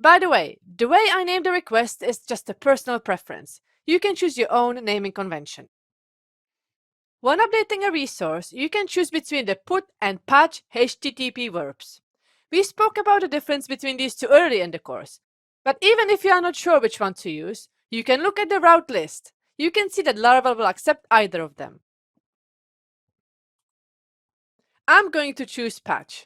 By the way I name the request is just a personal preference. You can choose your own naming convention. When updating a resource, you can choose between the put and patch HTTP verbs. We spoke about the difference between these two early in the course, but even if you are not sure which one to use, you can look at the route list. You can see that Laravel will accept either of them. I'm going to choose patch.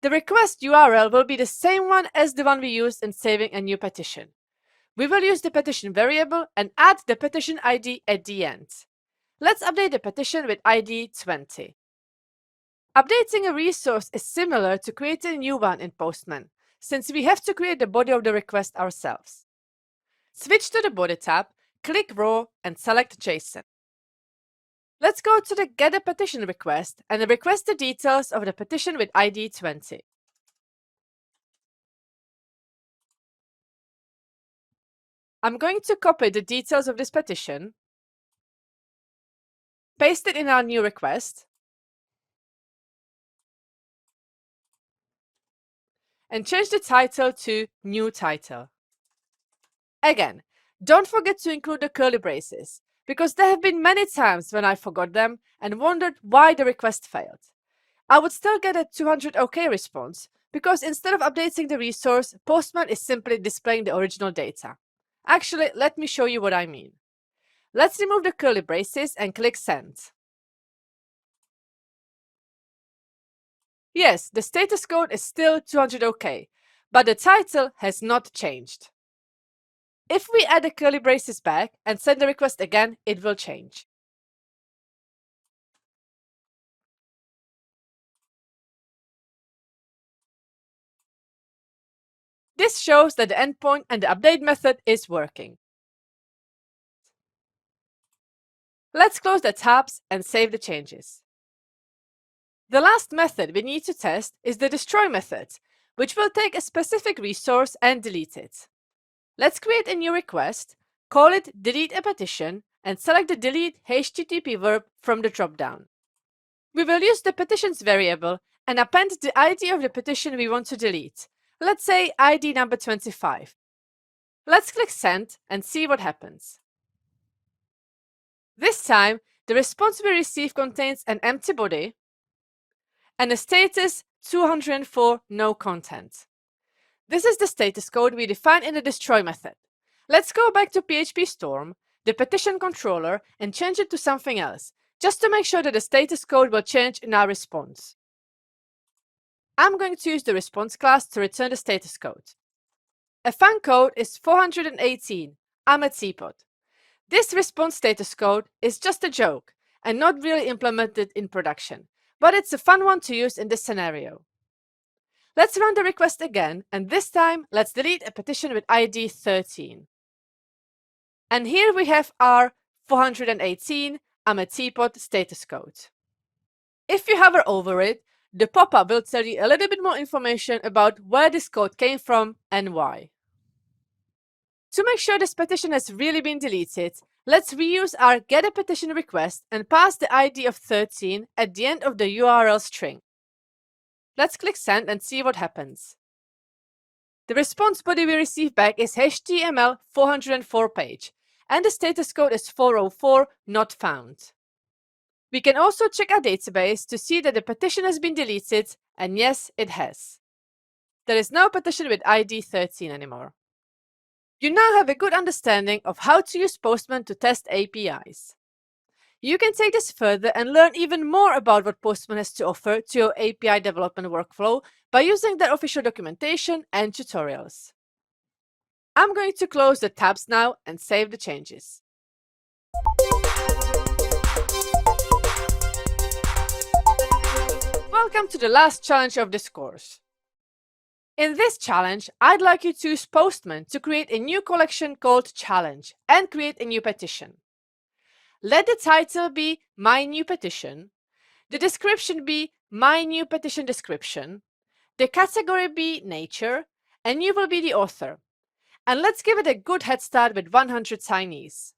The request URL will be the same one as the one we used in saving a new petition. We will use the petition variable and add the petition ID at the end. Let's update the petition with ID 20. Updating a resource is similar to creating a new one in Postman, since we have to create the body of the request ourselves. Switch to the Body tab, click Raw, and select JSON. Let's go to the Get a Petition request and request the details of the petition with ID 20. I'm going to copy the details of this petition, paste it in our new request, and change the title to New Title. Again, don't forget to include the curly braces, because there have been many times when I forgot them and wondered why the request failed. I would still get a 200 OK response, because instead of updating the resource, Postman is simply displaying the original data. Actually, let me show you what I mean. Let's remove the curly braces and click Send. Yes, the status code is still 200 OK, but the title has not changed. If we add the curly braces back and send the request again, it will change. This shows that the endpoint and the update method is working. Let's close the tabs and save the changes. The last method we need to test is the destroy method, which will take a specific resource and delete it. Let's create a new request, call it delete a petition, and select the delete HTTP verb from the dropdown. We will use the petitions variable and append the ID of the petition we want to delete. Let's say ID number 25. Let's click send and see what happens. This time, the response we receive contains an empty body and a status 204 no content. This is the status code we define in the destroy method. Let's go back to PHP Storm, the petition controller, and change it to something else, just to make sure that the status code will change in our response. I'm going to use the response class to return the status code. A fun code is 418. I'm a teapot. This response status code is just a joke and not really implemented in production, but it's a fun one to use in this scenario. Let's run the request again, and this time let's delete a petition with ID 13. And here we have our 418 I'm a teapot status code. If you hover over it, the pop-up will tell you a little bit more information about where this code came from and why. To make sure this petition has really been deleted, let's reuse our getAPetition request and pass the ID of 13 at the end of the URL string. Let's click send and see what happens. The response body we receive back is HTML 404 page, and the status code is 404 not found. We can also check our database to see that the petition has been deleted, and yes, it has. There is no petition with ID 13 anymore. You now have a good understanding of how to use Postman to test APIs. You can take this further and learn even more about what Postman has to offer to your API development workflow by using their official documentation and tutorials. I'm going to close the tabs now and save the changes. Welcome to the last challenge of this course. In this challenge, I'd like you to use Postman to create a new collection called Challenge and create a new petition. Let the title be My New Petition, the description be My New Petition Description, the category be Nature, and you will be the author. And let's give it a good head start with 100 signees.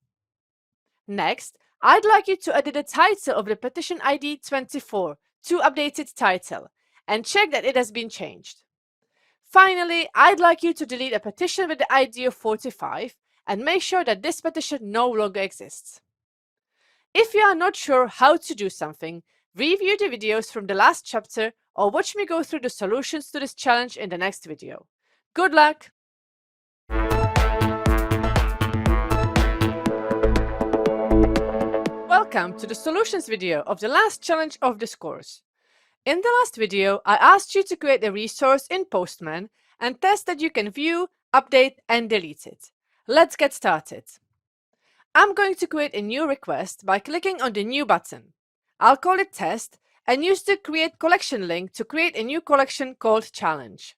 Next, I'd like you to edit the title of the petition ID 24 to updated title and check that it has been changed. Finally, I'd like you to delete a petition with the ID of 45 and make sure that this petition no longer exists. If you are not sure how to do something, review the videos from the last chapter or watch me go through the solutions to this challenge in the next video. Good luck! Welcome to the solutions video of the last challenge of this course. In the last video, I asked you to create a resource in Postman and test that you can view, update, and delete it. Let's get started. I'm going to create a new request by clicking on the New button. I'll call it Test and use the Create Collection link to create a new collection called Challenge.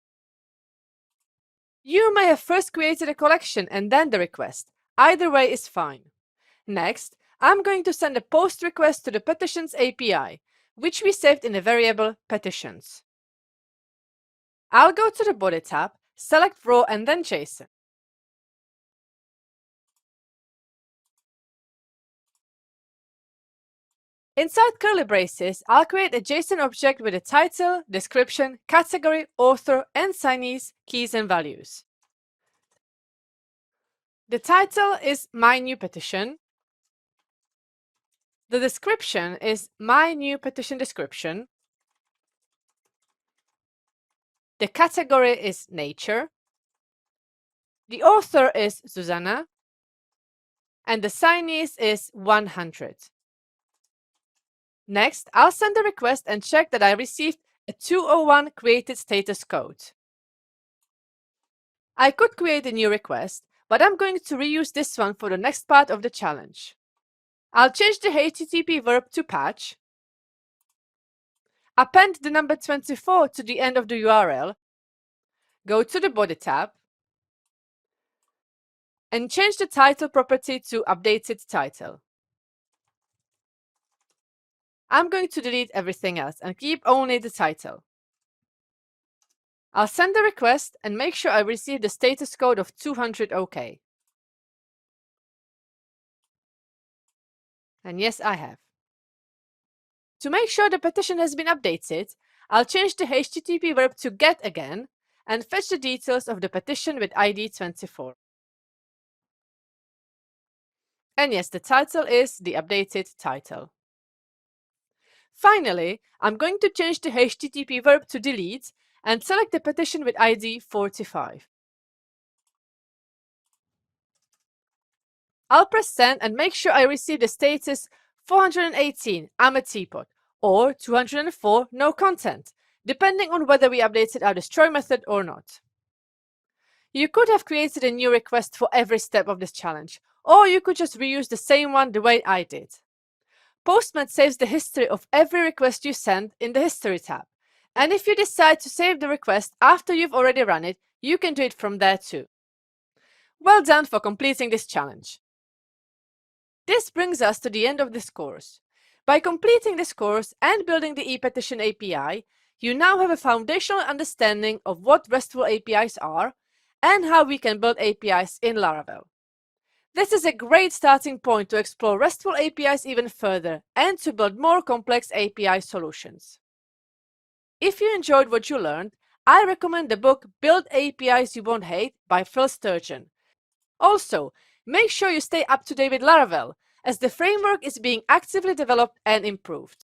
You may have first created a collection and then the request. Either way is fine. Next, I'm going to send a post request to the Petitions API, which we saved in the variable petitions. I'll go to the body tab, select raw and then JSON. Inside curly braces, I'll create a JSON object with a title, description, category, author, and signees, keys, and values. The title is My New Petition. The description is My New Petition Description. The category is Nature. The author is Susanna. And the signees is 100. Next, I'll send a request and check that I received a 201 created status code. I could create a new request, but I'm going to reuse this one for the next part of the challenge. I'll change the HTTP verb to patch, append the number 24 to the end of the URL, go to the body tab, and change the title property to updated title. I'm going to delete everything else and keep only the title. I'll send the request and make sure I receive the status code of 200 OK. And yes, I have. To make sure the petition has been updated, I'll change the HTTP verb to get again and fetch the details of the petition with ID 24. And yes, the title is the updated title. Finally, I'm going to change the HTTP verb to delete and select the petition with ID 45. I'll press send and make sure I receive the status 418, I'm a teapot, or 204, no content, depending on whether we updated our destroy method or not. You could have created a new request for every step of this challenge, or you could just reuse the same one the way I did. Postman saves the history of every request you send in the History tab, and if you decide to save the request after you've already run it, you can do it from there too. Well done for completing this challenge. This brings us to the end of this course. By completing this course and building the ePetition API, you now have a foundational understanding of what RESTful APIs are and how we can build APIs in Laravel. This is a great starting point to explore RESTful APIs even further and to build more complex API solutions. If you enjoyed what you learned, I recommend the book Build APIs You Won't Hate by Phil Sturgeon. Also, make sure you stay up to date with Laravel, as the framework is being actively developed and improved.